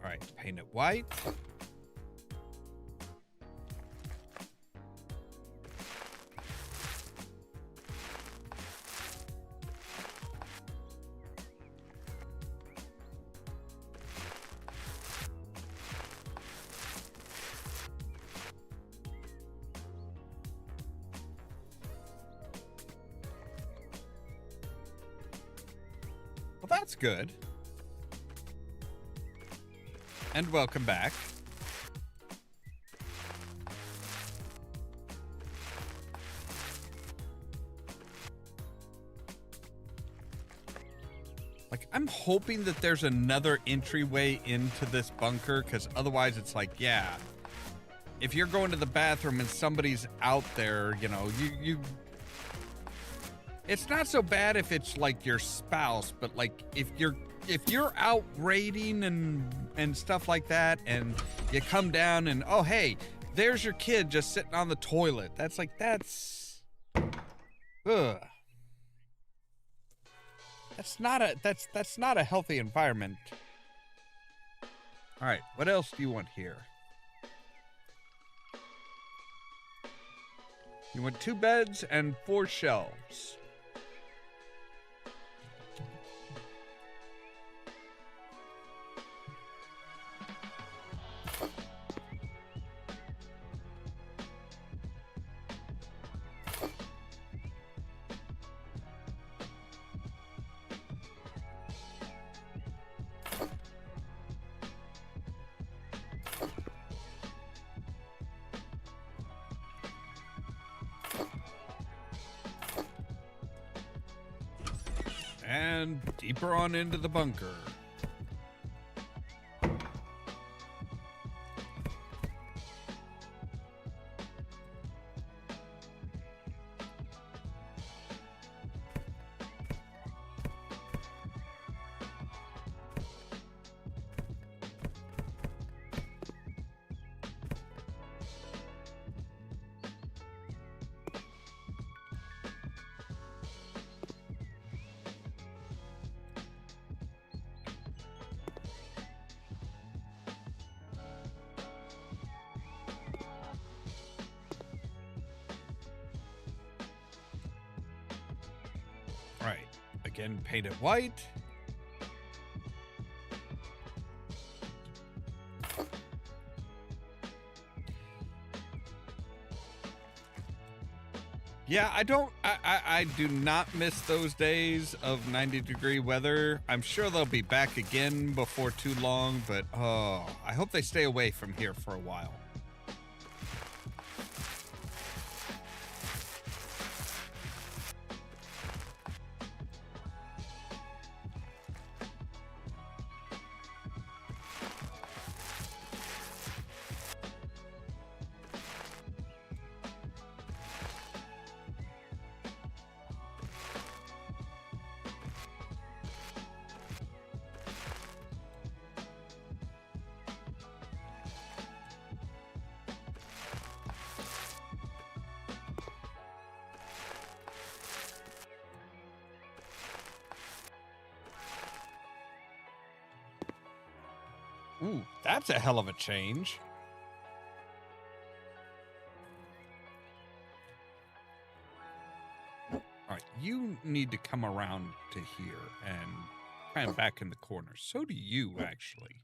All right, paint it white. Well, that's good. And welcome back. Like, I'm hoping that there's another entryway into this bunker, because otherwise it's like, yeah, if you're going to the bathroom and somebody's out there, you know, you it's not so bad if it's like your spouse, but like if you're out raiding and stuff like that, and you come down and, oh, hey, there's your kid just sitting on the toilet. That's like, that's, ugh. That's not a healthy environment. All right, what else do you want here? You want 2 beds and 4 shelves. And deeper on into the bunker. Again, paint it white. Yeah, I do not miss those days of 90-degree weather. I'm sure they'll be back again before too long, but oh, I hope they stay away from here for a while. Ooh, that's a hell of a change. All right, you need to come around to here and kind of back in the corner. So do you, actually.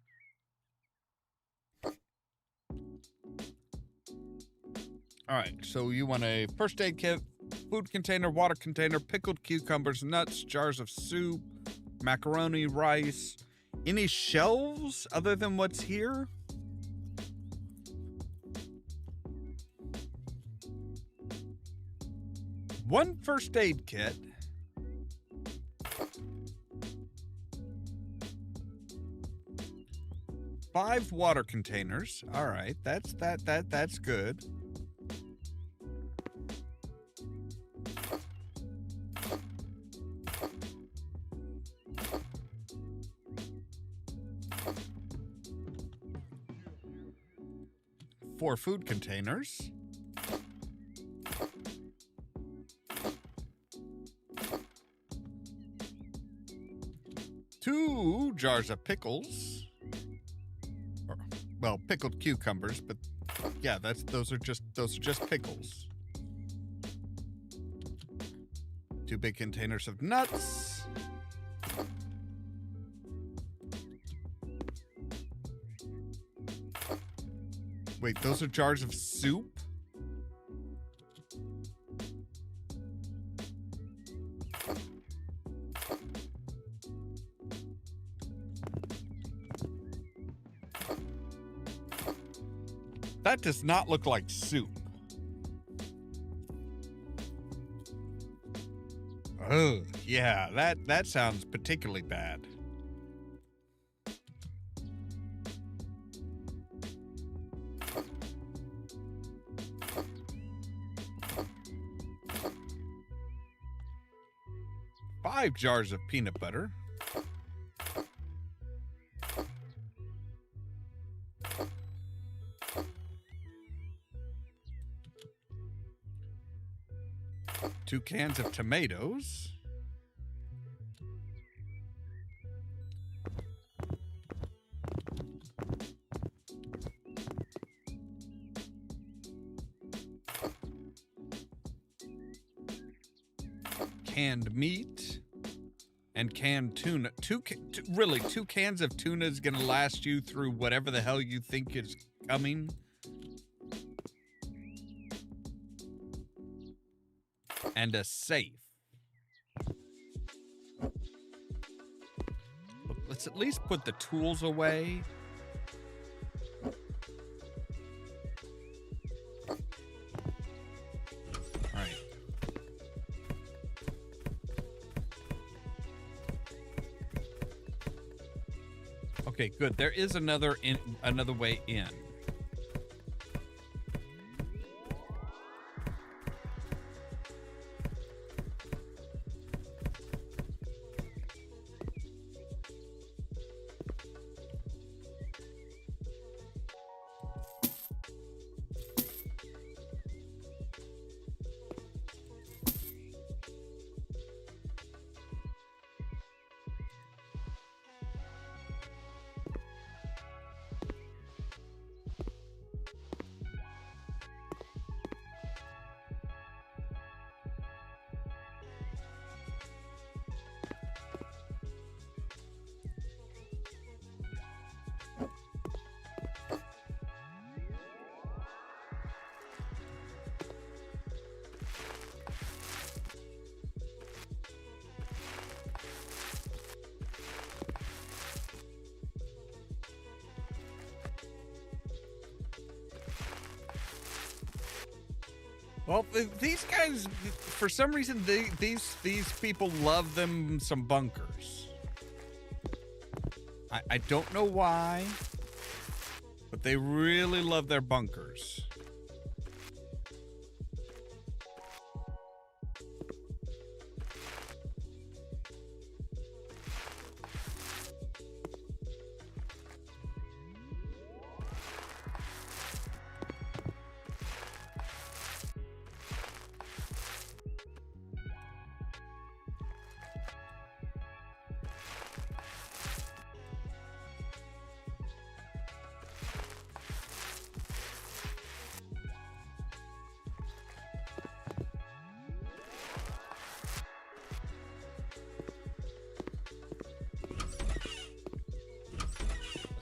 All right, so you want a first aid kit, food container, water container, pickled cucumbers, nuts, jars of soup, macaroni, rice. Any shelves other than what's here? One first aid kit. Five water containers. All right, that's good. Four food containers. Two jars of pickles. Or, well, pickled cucumbers, but yeah, those are just pickles. Two big containers of nuts. Wait, those are jars of soup? That does not look like soup. Oh, yeah, that sounds particularly bad. Five jars of peanut butter. Two cans of tomatoes. Canned meat. And canned tuna. Two cans of tuna is going to last you through whatever the hell you think is coming. And a safe. Let's at least put the tools away. All right. Okay, good. There is another way in. Well, these guys, for some reason, these people love them some bunkers. I don't know why, but they really love their bunkers.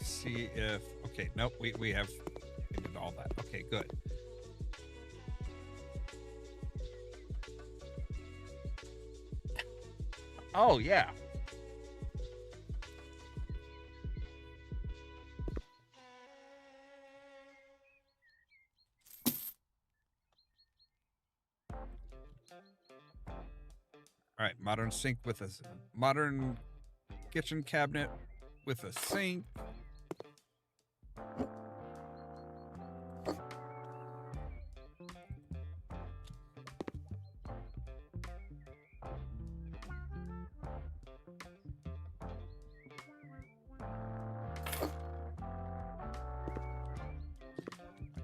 See if okay, nope, we have figured all that. Okay, good. Oh yeah. All right, modern sink with a modern kitchen cabinet with a sink.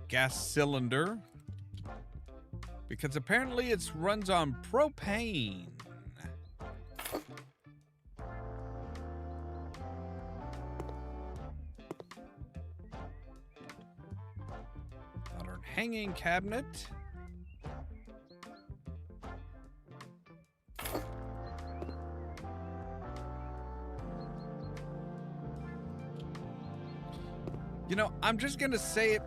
Gas cylinder, because apparently it runs on propane. Modern hanging cabinet. You know, I'm just gonna say it.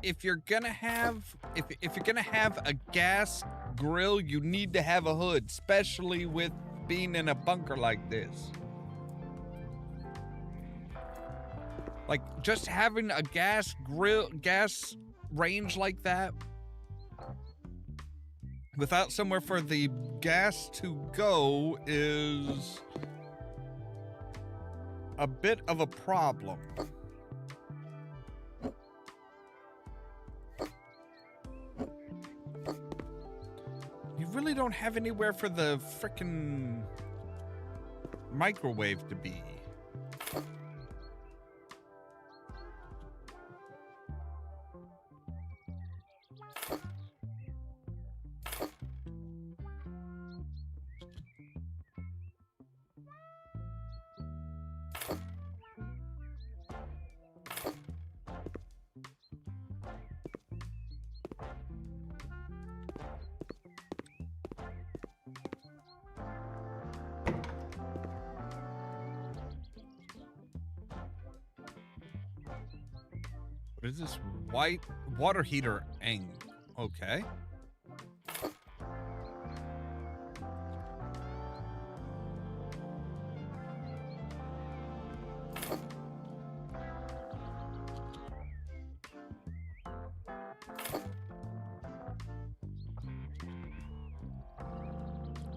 If you're gonna have if you're gonna have a gas grill, you need to have a hood, especially with being in a bunker like this. Like just having a gas range like that without somewhere for the gas to go is a bit of a problem. You really don't have anywhere for the frickin' microwave to be. What is this white water heater angle? Okay.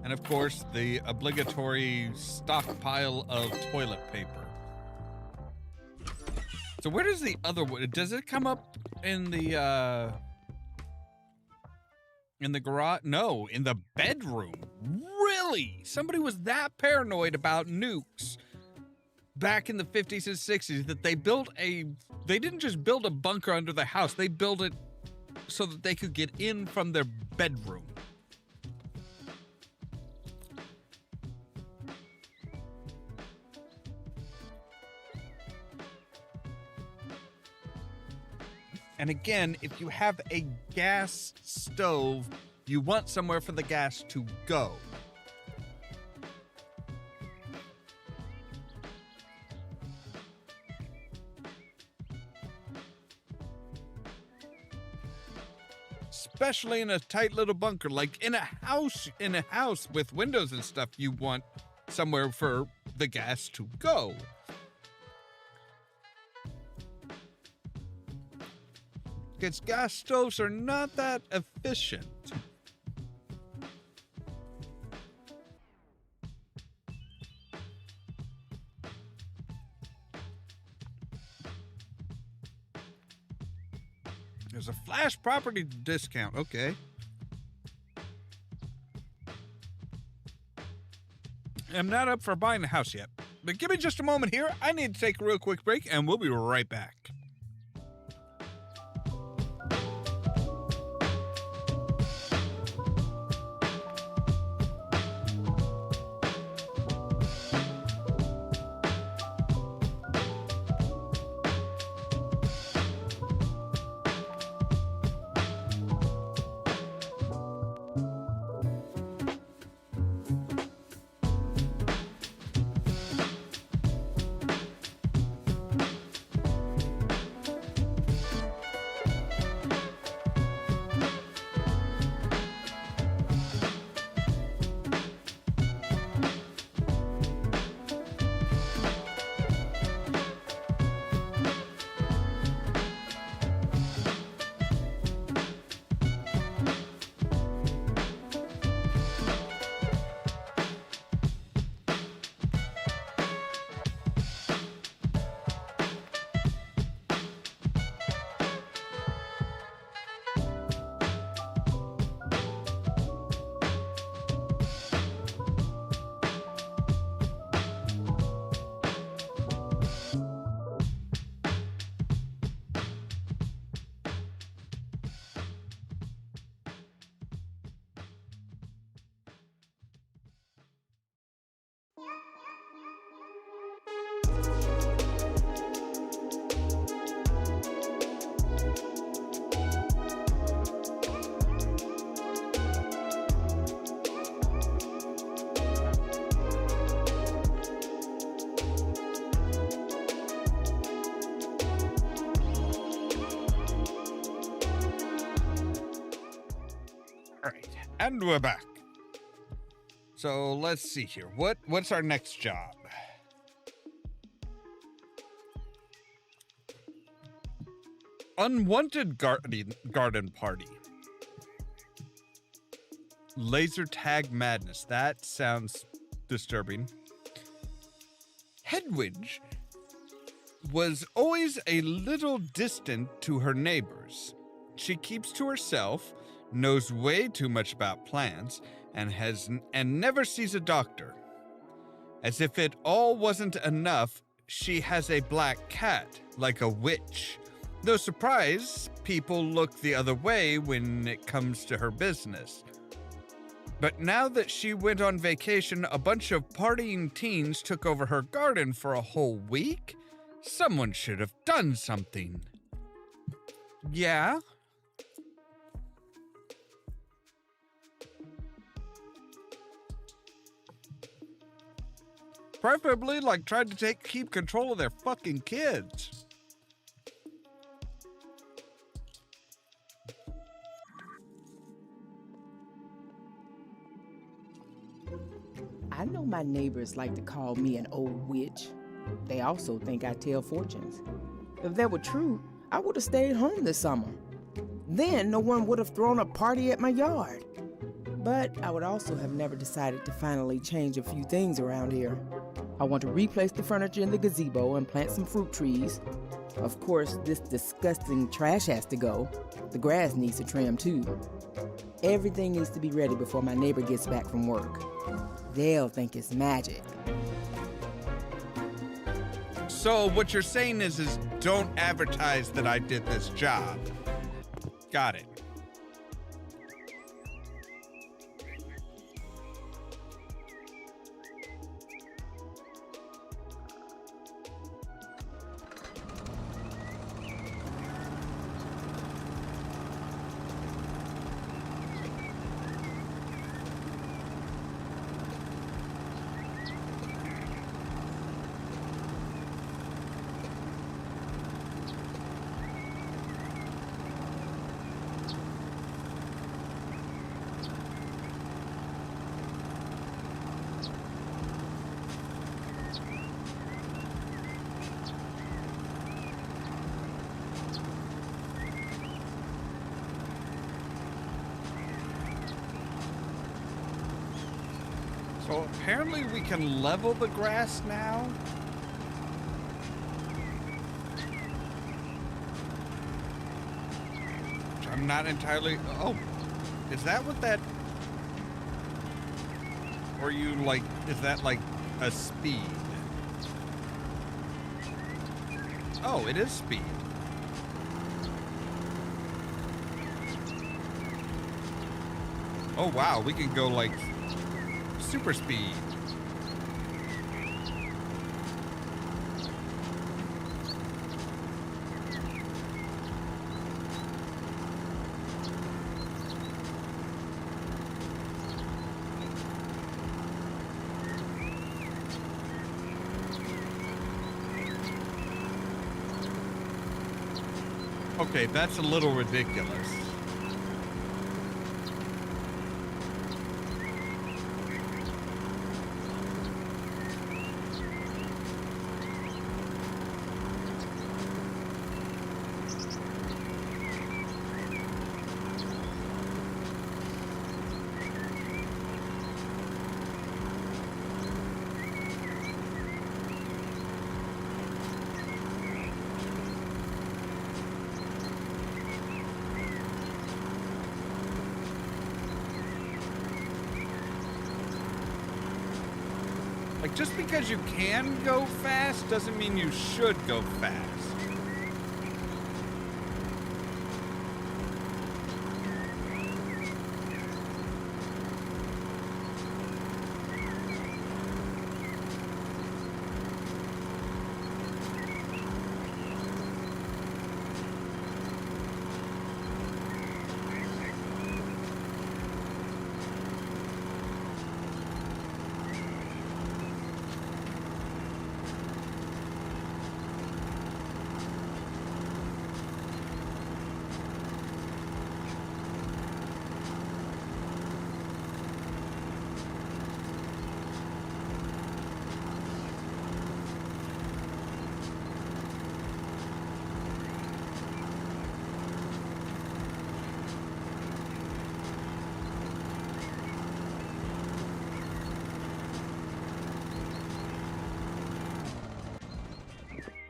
And of course, the obligatory stockpile of toilet paper. So where does the other one, does it come up in the garage? No, in the bedroom. Really? Somebody was that paranoid about nukes back in the 50s and 60s that they didn't just build a bunker under the house, they built it so that they could get in from their bedroom. And again, if you have a gas stove, you want somewhere for the gas to go. Especially in a tight little bunker, like in a house with windows and stuff, you want somewhere for the gas to go. pockets, gas stoves are not that efficient. There's a flash property discount. Okay. I'm not up for buying a house yet, but give me just a moment here. I need to take a real quick break, and we'll be right back. All right, and we're back. So let's see here. What's our next job? Unwanted garden party. Laser tag madness. That sounds disturbing. Hedwig was always a little distant to her neighbors. She keeps to herself, knows way too much about plants, and never sees a doctor. As if it all wasn't enough, she has a black cat, like a witch. No surprise, people look the other way when it comes to her business. But now that she went on vacation, a bunch of partying teens took over her garden for a whole week? Someone should have done something. Yeah? Preferably, like, tried to keep control of their fucking kids. I know my neighbors like to call me an old witch. They also think I tell fortunes. If that were true, I would have stayed home this summer. Then no one would have thrown a party at my yard. But I would also have never decided to finally change a few things around here. I want to replace the furniture in the gazebo and plant some fruit trees. Of course, this disgusting trash has to go. The grass needs to trim too. Everything needs to be ready before my neighbor gets back from work. They'll think it's magic. So what you're saying is don't advertise that I did this job. Got it. So apparently we can level the grass now. Which I'm not entirely... Oh, is that what that... Or you like... Is that like a speed? Oh, it is speed. Oh wow, we can go like super speed. Okay, that's a little ridiculous. Like, just because you can go fast doesn't mean you should go fast.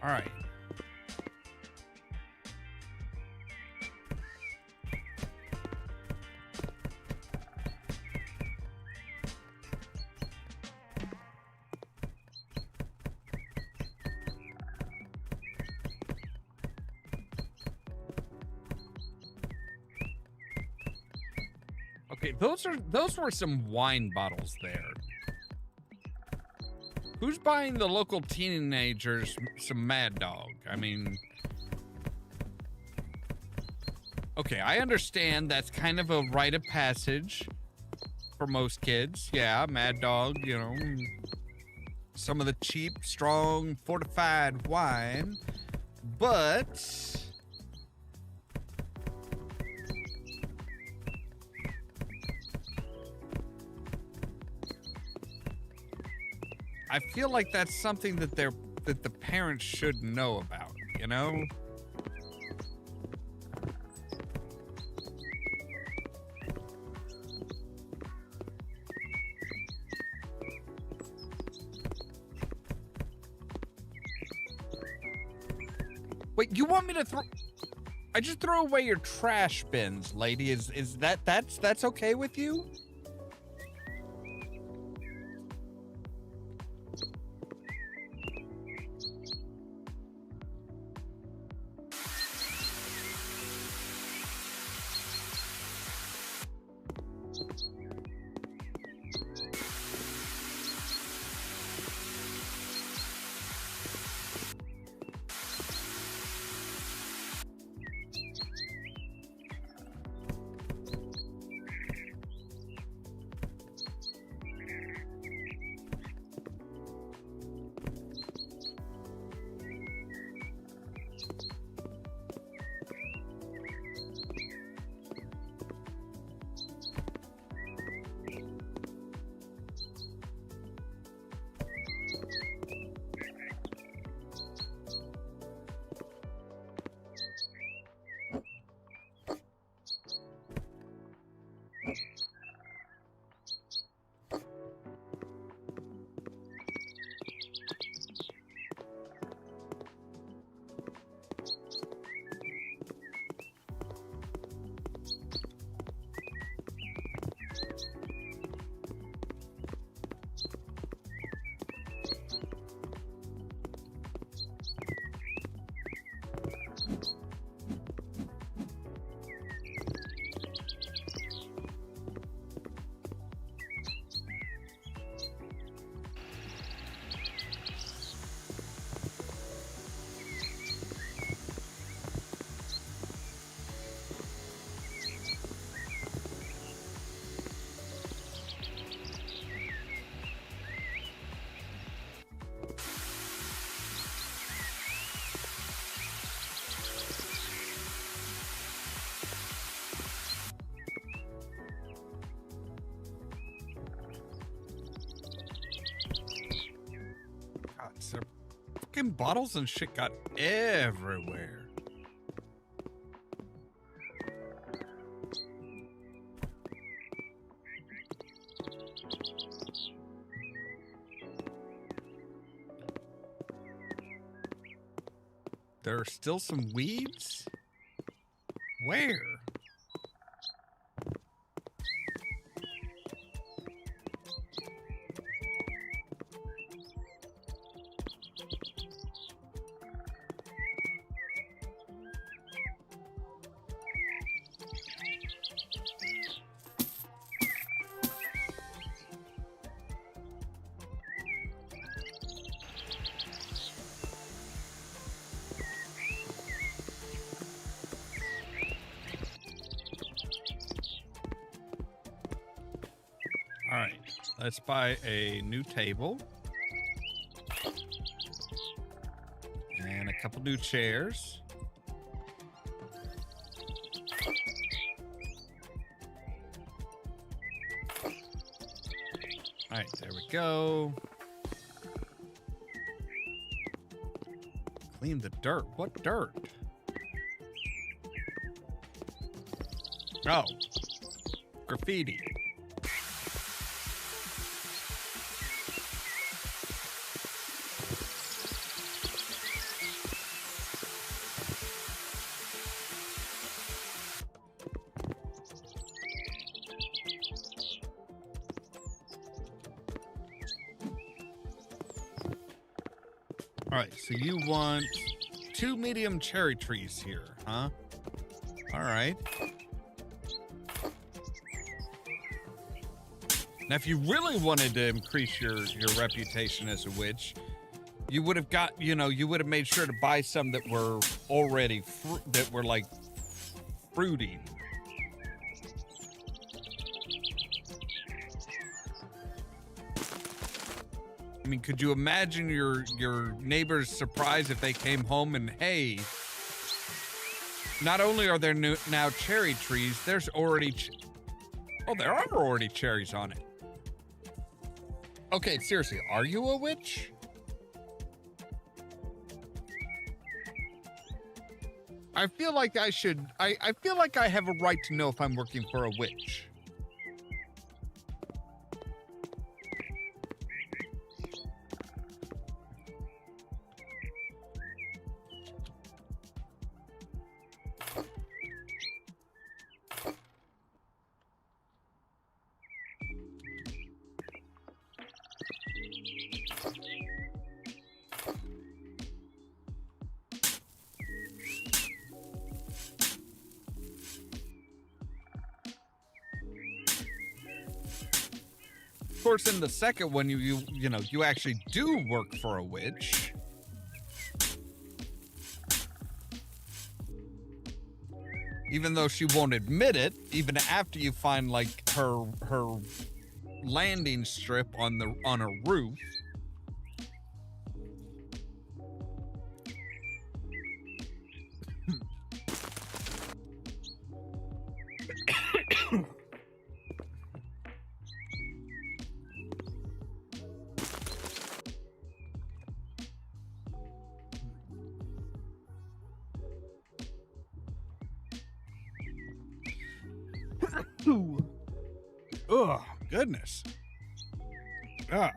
All right. Okay, those were some wine bottles there. Who's buying the local teenagers some Mad Dog? I mean... Okay, I understand that's kind of a rite of passage for most kids. Yeah, Mad Dog, you know. Some of the cheap, strong, fortified wine. But... I feel like that's something that the parents should know about, you know? Wait, you want me to throw... I just throw away your trash bins, lady. Is that's okay with you? broken bottles and shit got everywhere. There are still some weeds? Where? All right, let's buy a new table. And a couple new chairs. All right, there we go. Clean the dirt. What dirt? Oh, graffiti. All right, so you want 2 medium cherry trees here, huh? All right. Now, if you really wanted to increase your reputation as a witch, you would have got, you would have made sure to buy some that were already, that were like fruiting. I mean, could you imagine your neighbor's surprise if they came home and, hey, not only are there now cherry trees, there's already, there are already cherries on it. Okay, seriously, are you a witch? I feel like I feel like I have a right to know if I'm working for a witch. Of course, in the second one, you actually do work for a witch. Even though she won't admit it, even after you find like her landing strip on her roof. Oh, goodness. I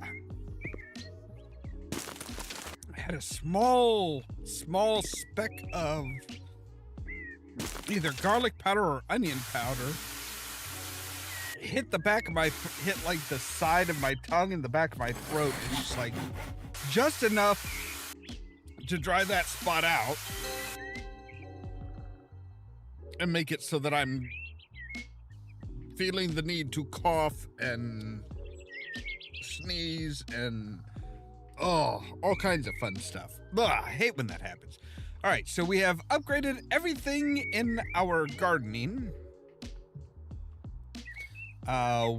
had a small speck of either garlic powder or onion powder hit like the side of my tongue and the back of my throat. It's just like just enough to dry that spot out and make it so that I'm feeling the need to cough and sneeze and all kinds of fun stuff. Ugh, I hate when that happens. All right, so we have upgraded everything in our gardening.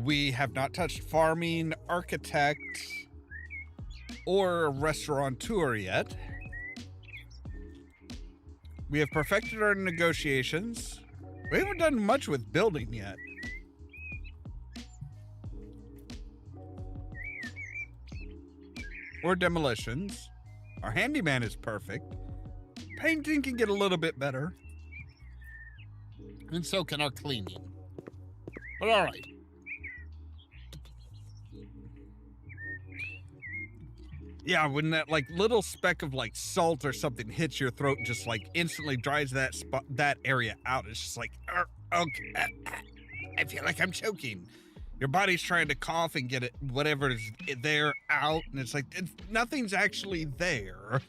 We have not touched farming, architect, or restaurateur yet. We have perfected our negotiations. We haven't done much with building yet. Or demolitions. Our handyman is perfect. Painting can get a little bit better. And so can our cleaning. But all right. Yeah, when that like little speck of like salt or something hits your throat and just like instantly dries that spot, that area out, it's just like, okay, I feel like I'm choking. Your body's trying to cough and get it, whatever is there, out, and it's like nothing's actually there.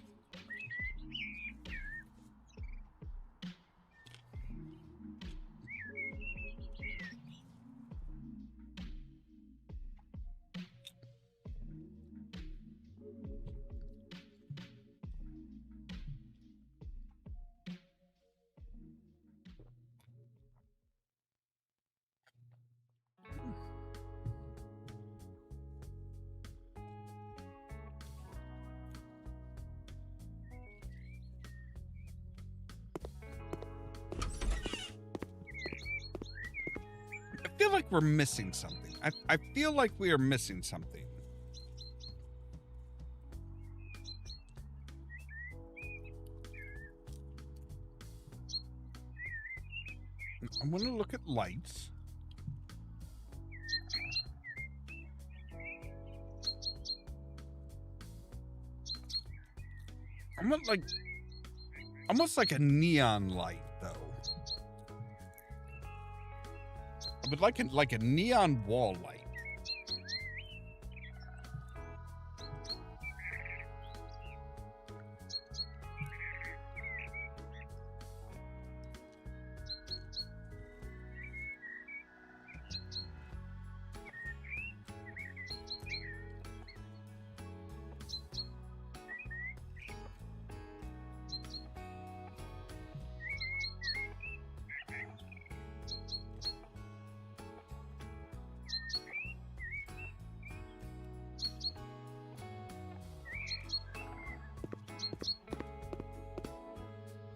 I feel like we're missing something. I feel like we are missing something. I want to look at lights. I want like almost like a neon light though. I would like a neon wall light.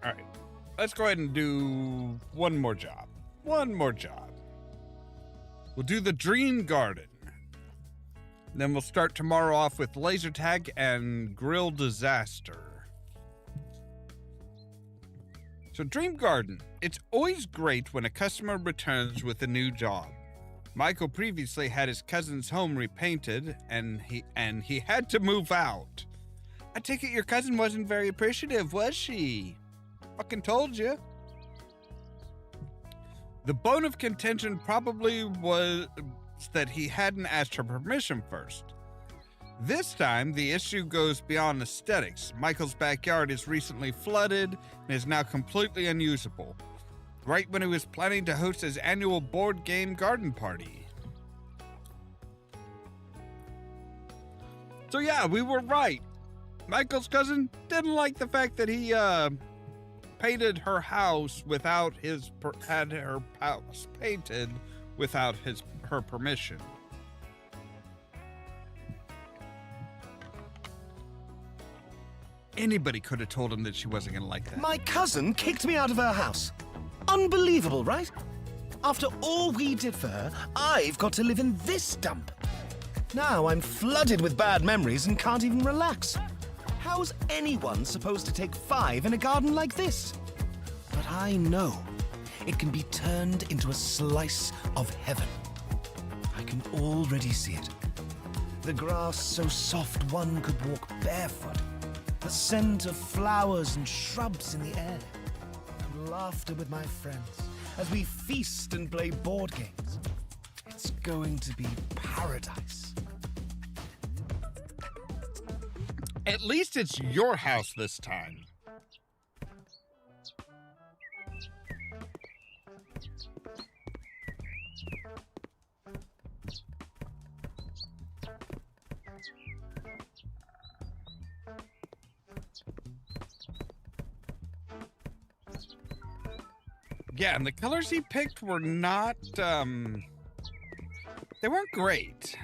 All right, let's go ahead and do one more job. One more job. We'll do the Dream Garden. Then we'll start tomorrow off with laser tag and grill disaster. So Dream Garden, it's always great when a customer returns with a new job. Michael previously had his cousin's home repainted and he had to move out. I take it your cousin wasn't very appreciative, was she? Fucking told you. The bone of contention probably was that he hadn't asked her permission first. This time, the issue goes beyond aesthetics. Michael's backyard is recently flooded and is now completely unusable, right when he was planning to host his annual board game garden party. So yeah, we were right. Michael's cousin didn't like the fact that he, painted her house without had her house painted without her permission. Anybody could have told him that she wasn't gonna like that. My cousin kicked me out of her house. Unbelievable, right? After all we did for her, I've got to live in this dump. Now I'm flooded with bad memories and can't even relax. How's anyone supposed to take 5 in a garden like this? But I know it can be turned into a slice of heaven. I can already see it. The grass so soft one could walk barefoot. The scent of flowers and shrubs in the air. And laughter with my friends as we feast and play board games. It's going to be paradise. At least it's your house this time. Yeah, and the colors he picked were not, they weren't great.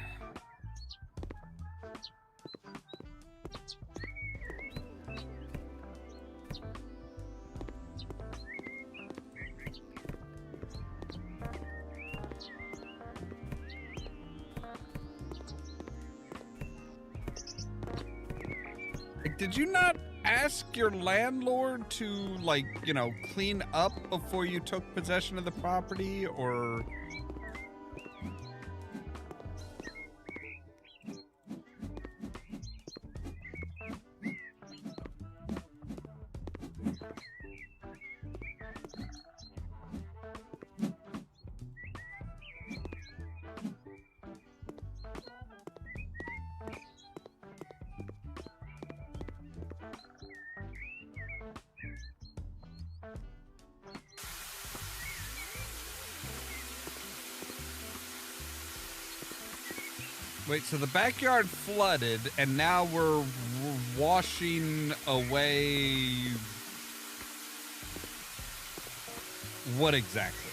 did you not ask your landlord to, like, you know, clean up before you took possession of the property, or... Wait, so the backyard flooded, and now we're washing away... What exactly?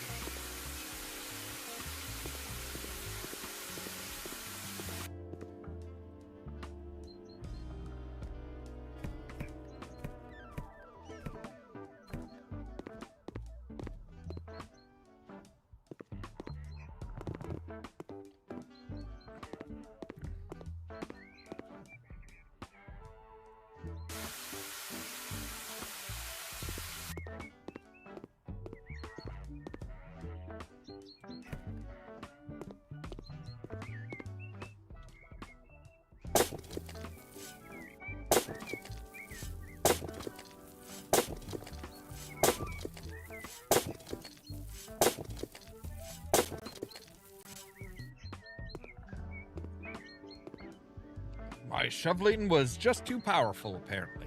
My shoveling was just too powerful, apparently.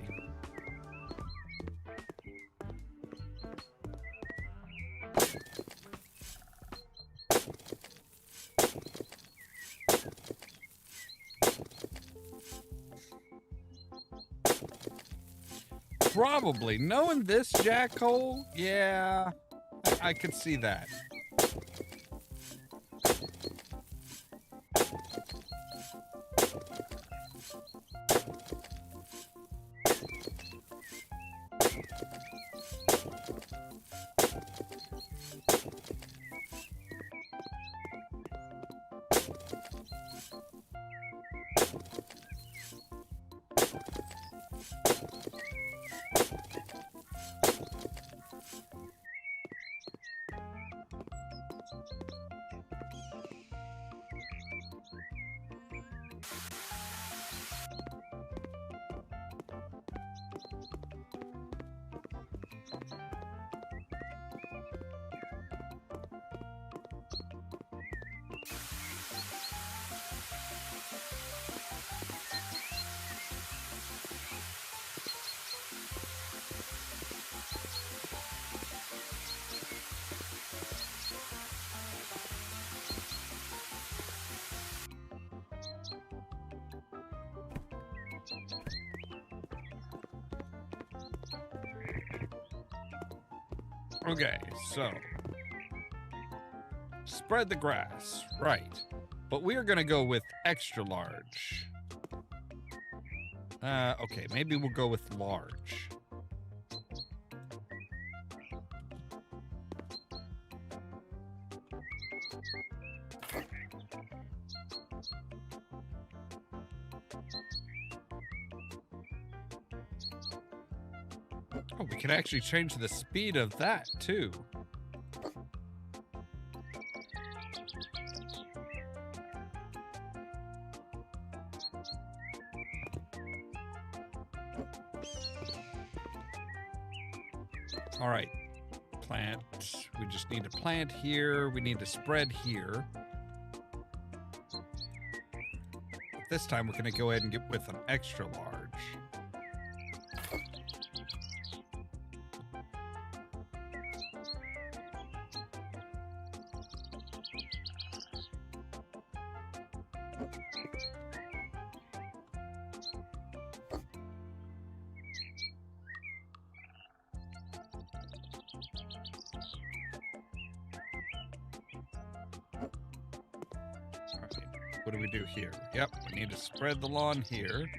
Probably. Knowing this jackhole, yeah, I could see that. Okay, so spread the grass, right? But we are gonna go with extra large. Okay, maybe we'll go with large. Oh, we can actually change the speed of that, too. All right, plant. We just need to plant here. We need to spread here. But this time we're going to go ahead and get with an extra large. What do we do here? Yep, we need to spread the lawn here.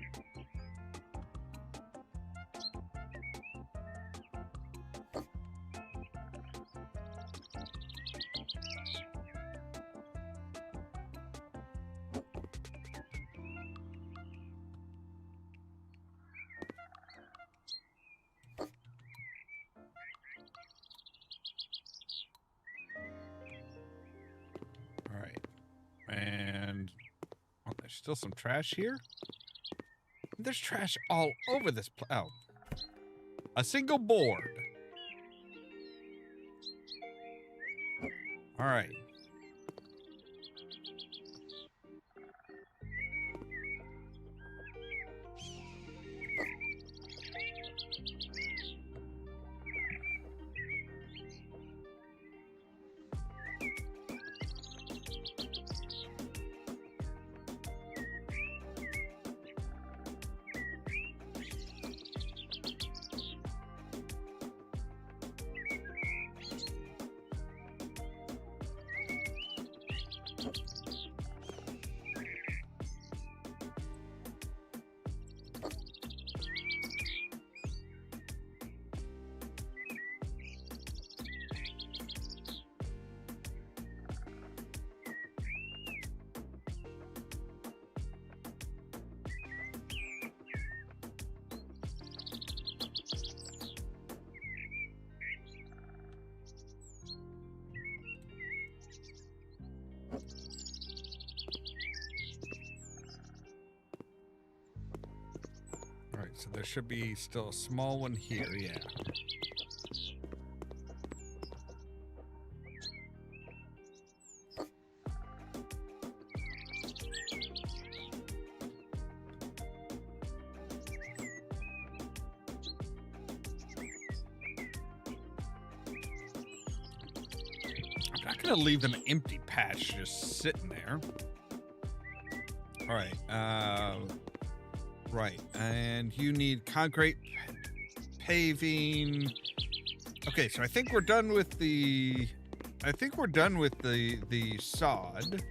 still some trash here? There's trash all over this place. Oh. A single board. All right. All right, so there should be still a small one here, yeah. I'm not gonna leave an empty patch just sitting there. All right, right, and you need concrete paving. Okay, so I think we're done with the sod.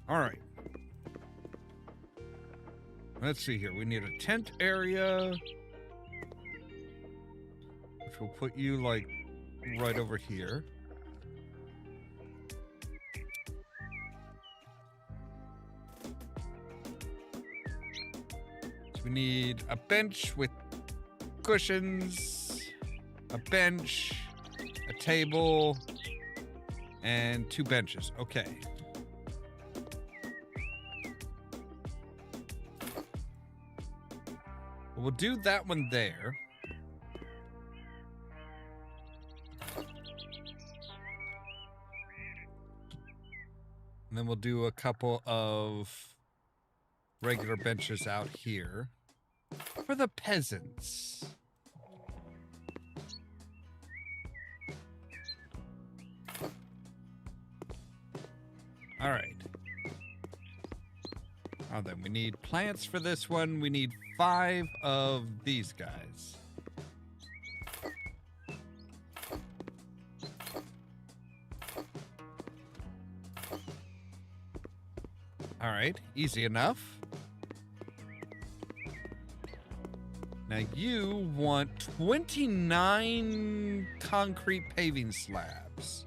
All right. Let's see here. We need a tent area, which will put you like right over here. So we need a bench with cushions, a bench, a table, and 2 benches. Okay. We'll do that one there. And then we'll do a couple of regular benches out here for the peasants. All right. Oh, then we need plants for this one. We need 5 of these guys. All right, easy enough. Now you want 29 concrete paving slabs.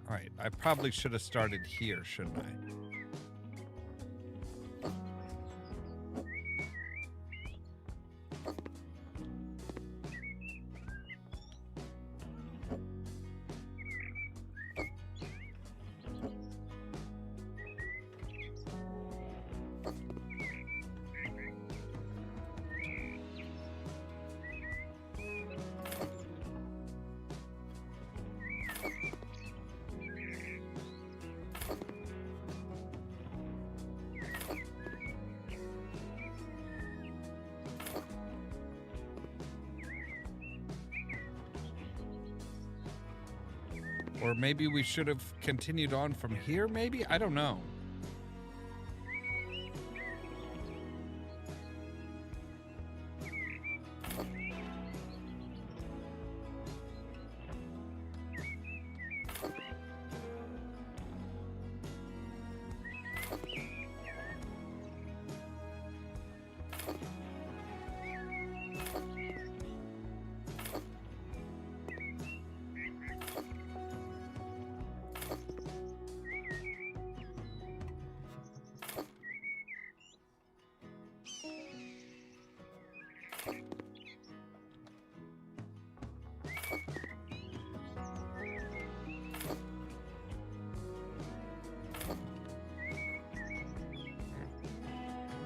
All right, I probably should have started here, shouldn't I? Or maybe we should have continued on from here, maybe? I don't know.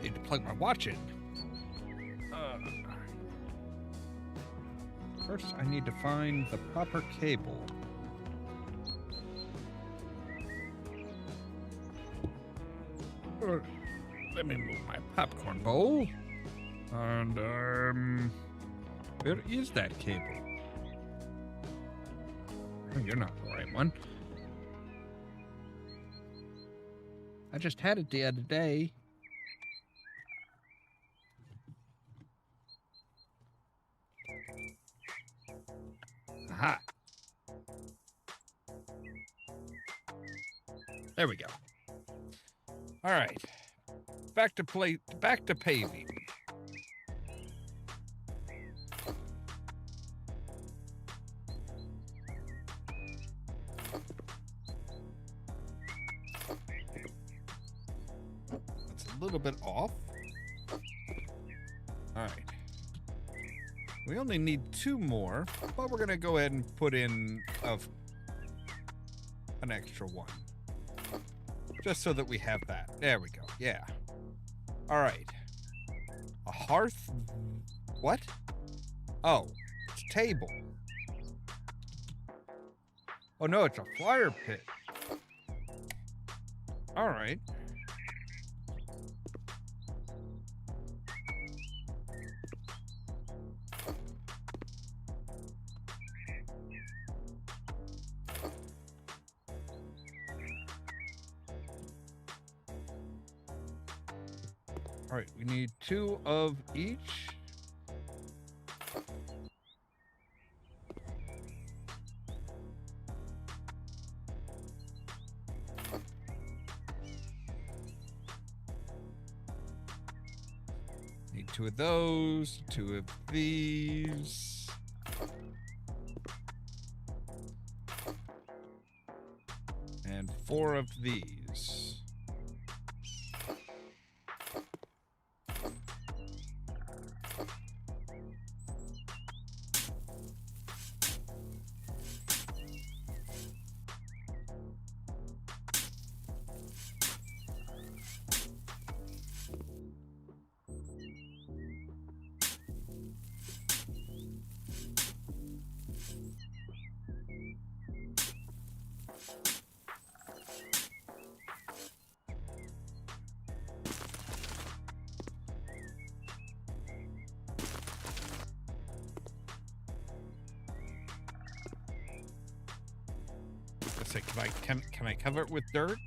need to plug my watch in. First, I need to find the proper cable. Let me move my popcorn bowl. And, where is that cable? Oh, you're not the right one. I just had it the other day. Aha. There we go. All right. Back to paving. That's a little bit off. All right. We only need 2 more, but we're going to go ahead and put in an extra one. Just so that we have that. There we go. Yeah. All right. A hearth? What? Oh, it's a table. Oh, no, it's a fire pit. All right. All right, we need 2 of each. Need 2 of those, 2 of these. And 4 of these. Let's see, can I cover it with dirt?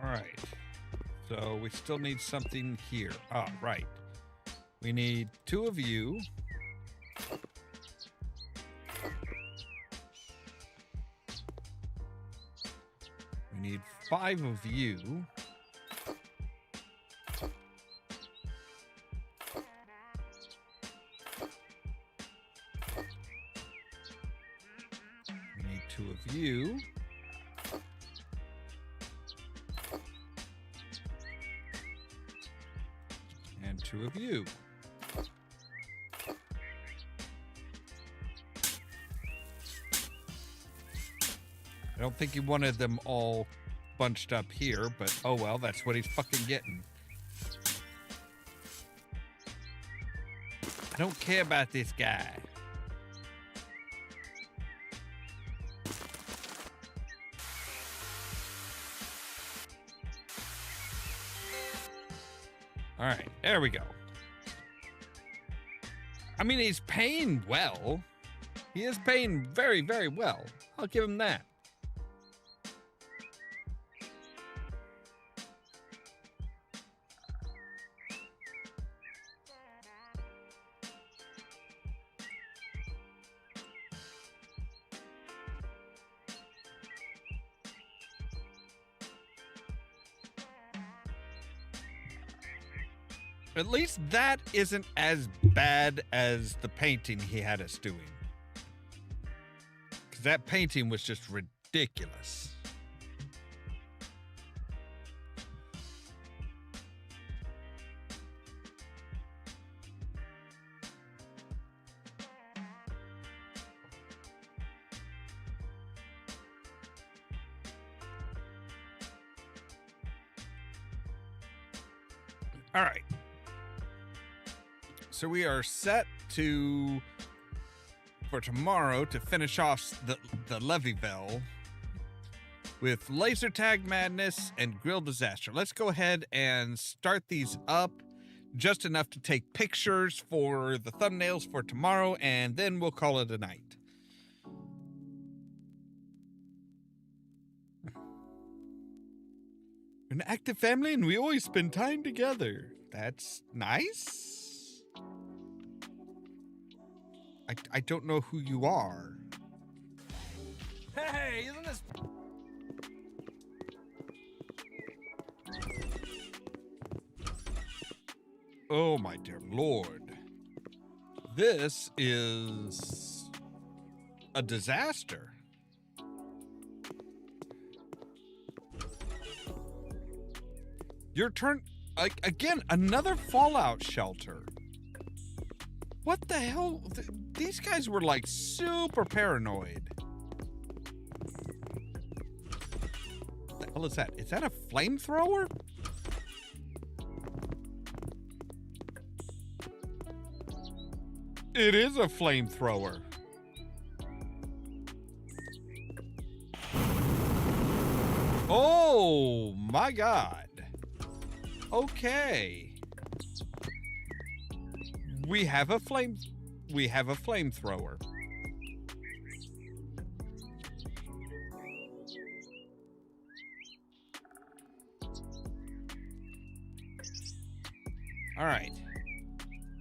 All right. So we still need something here. Ah, right. We need 2 of you. We need 5 of you. We need 2 of you. And 2 of you. I don't think he wanted them all bunched up here, but oh well, that's what he's fucking getting. I don't care about this guy. All right, there we go. I mean, he's paying well. He is paying very, very well. I'll give him that. At least that isn't as bad as the painting he had us doing. Because that painting was just ridiculous. All right. So we are set for tomorrow to finish off the Levyville with Laser Tag Madness and Grill Disaster. Let's go ahead and start these up just enough to take pictures for the thumbnails for tomorrow, and then we'll call it a night. An active family, and we always spend time together. That's nice. I don't know who you are. Hey, isn't this... Oh, my dear Lord. This is a disaster. Your turn... Again, another fallout shelter. What the hell? These guys were like super paranoid. What the hell is that? Is that a flamethrower? It is a flamethrower. Oh my God. Okay. We have a flamethrower. All right.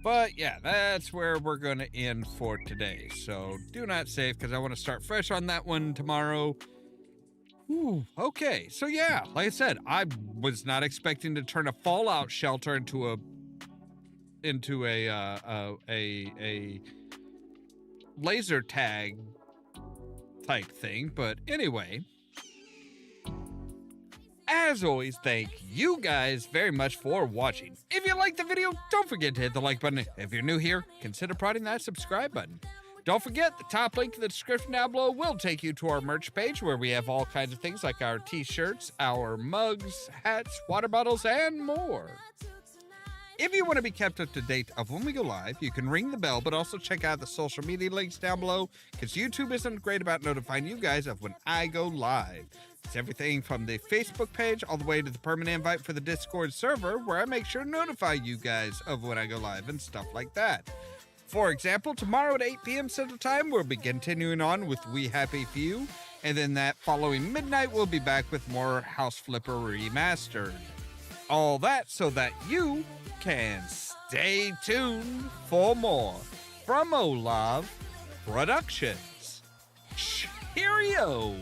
But yeah, that's where we're going to end for today. So do not save because I want to start fresh on that one tomorrow. Ooh, okay. So yeah, like I said, I was not expecting to turn a fallout shelter into a laser tag type thing, but anyway, as always, thank you guys very much for watching. If you liked the video, don't forget to hit the like button. If you're new here, consider prodding that subscribe button. Don't forget, the top link in the description down below will take you to our merch page where we have all kinds of things like our t-shirts, our mugs, hats, water bottles, and more. If you want to be kept up to date of when we go live, you can ring the bell, but also check out the social media links down below, because YouTube isn't great about notifying you guys of when I go live. It's everything from the Facebook page all the way to the permanent invite for the Discord server, where I make sure to notify you guys of when I go live and stuff like that. For example, tomorrow at 8 p.m. Central Time, we'll be continuing on with We Happy Few, and then that following midnight, we'll be back with more House Flipper Remastered. All that so that you can stay tuned for more from Ollamh Productions. Cheerio!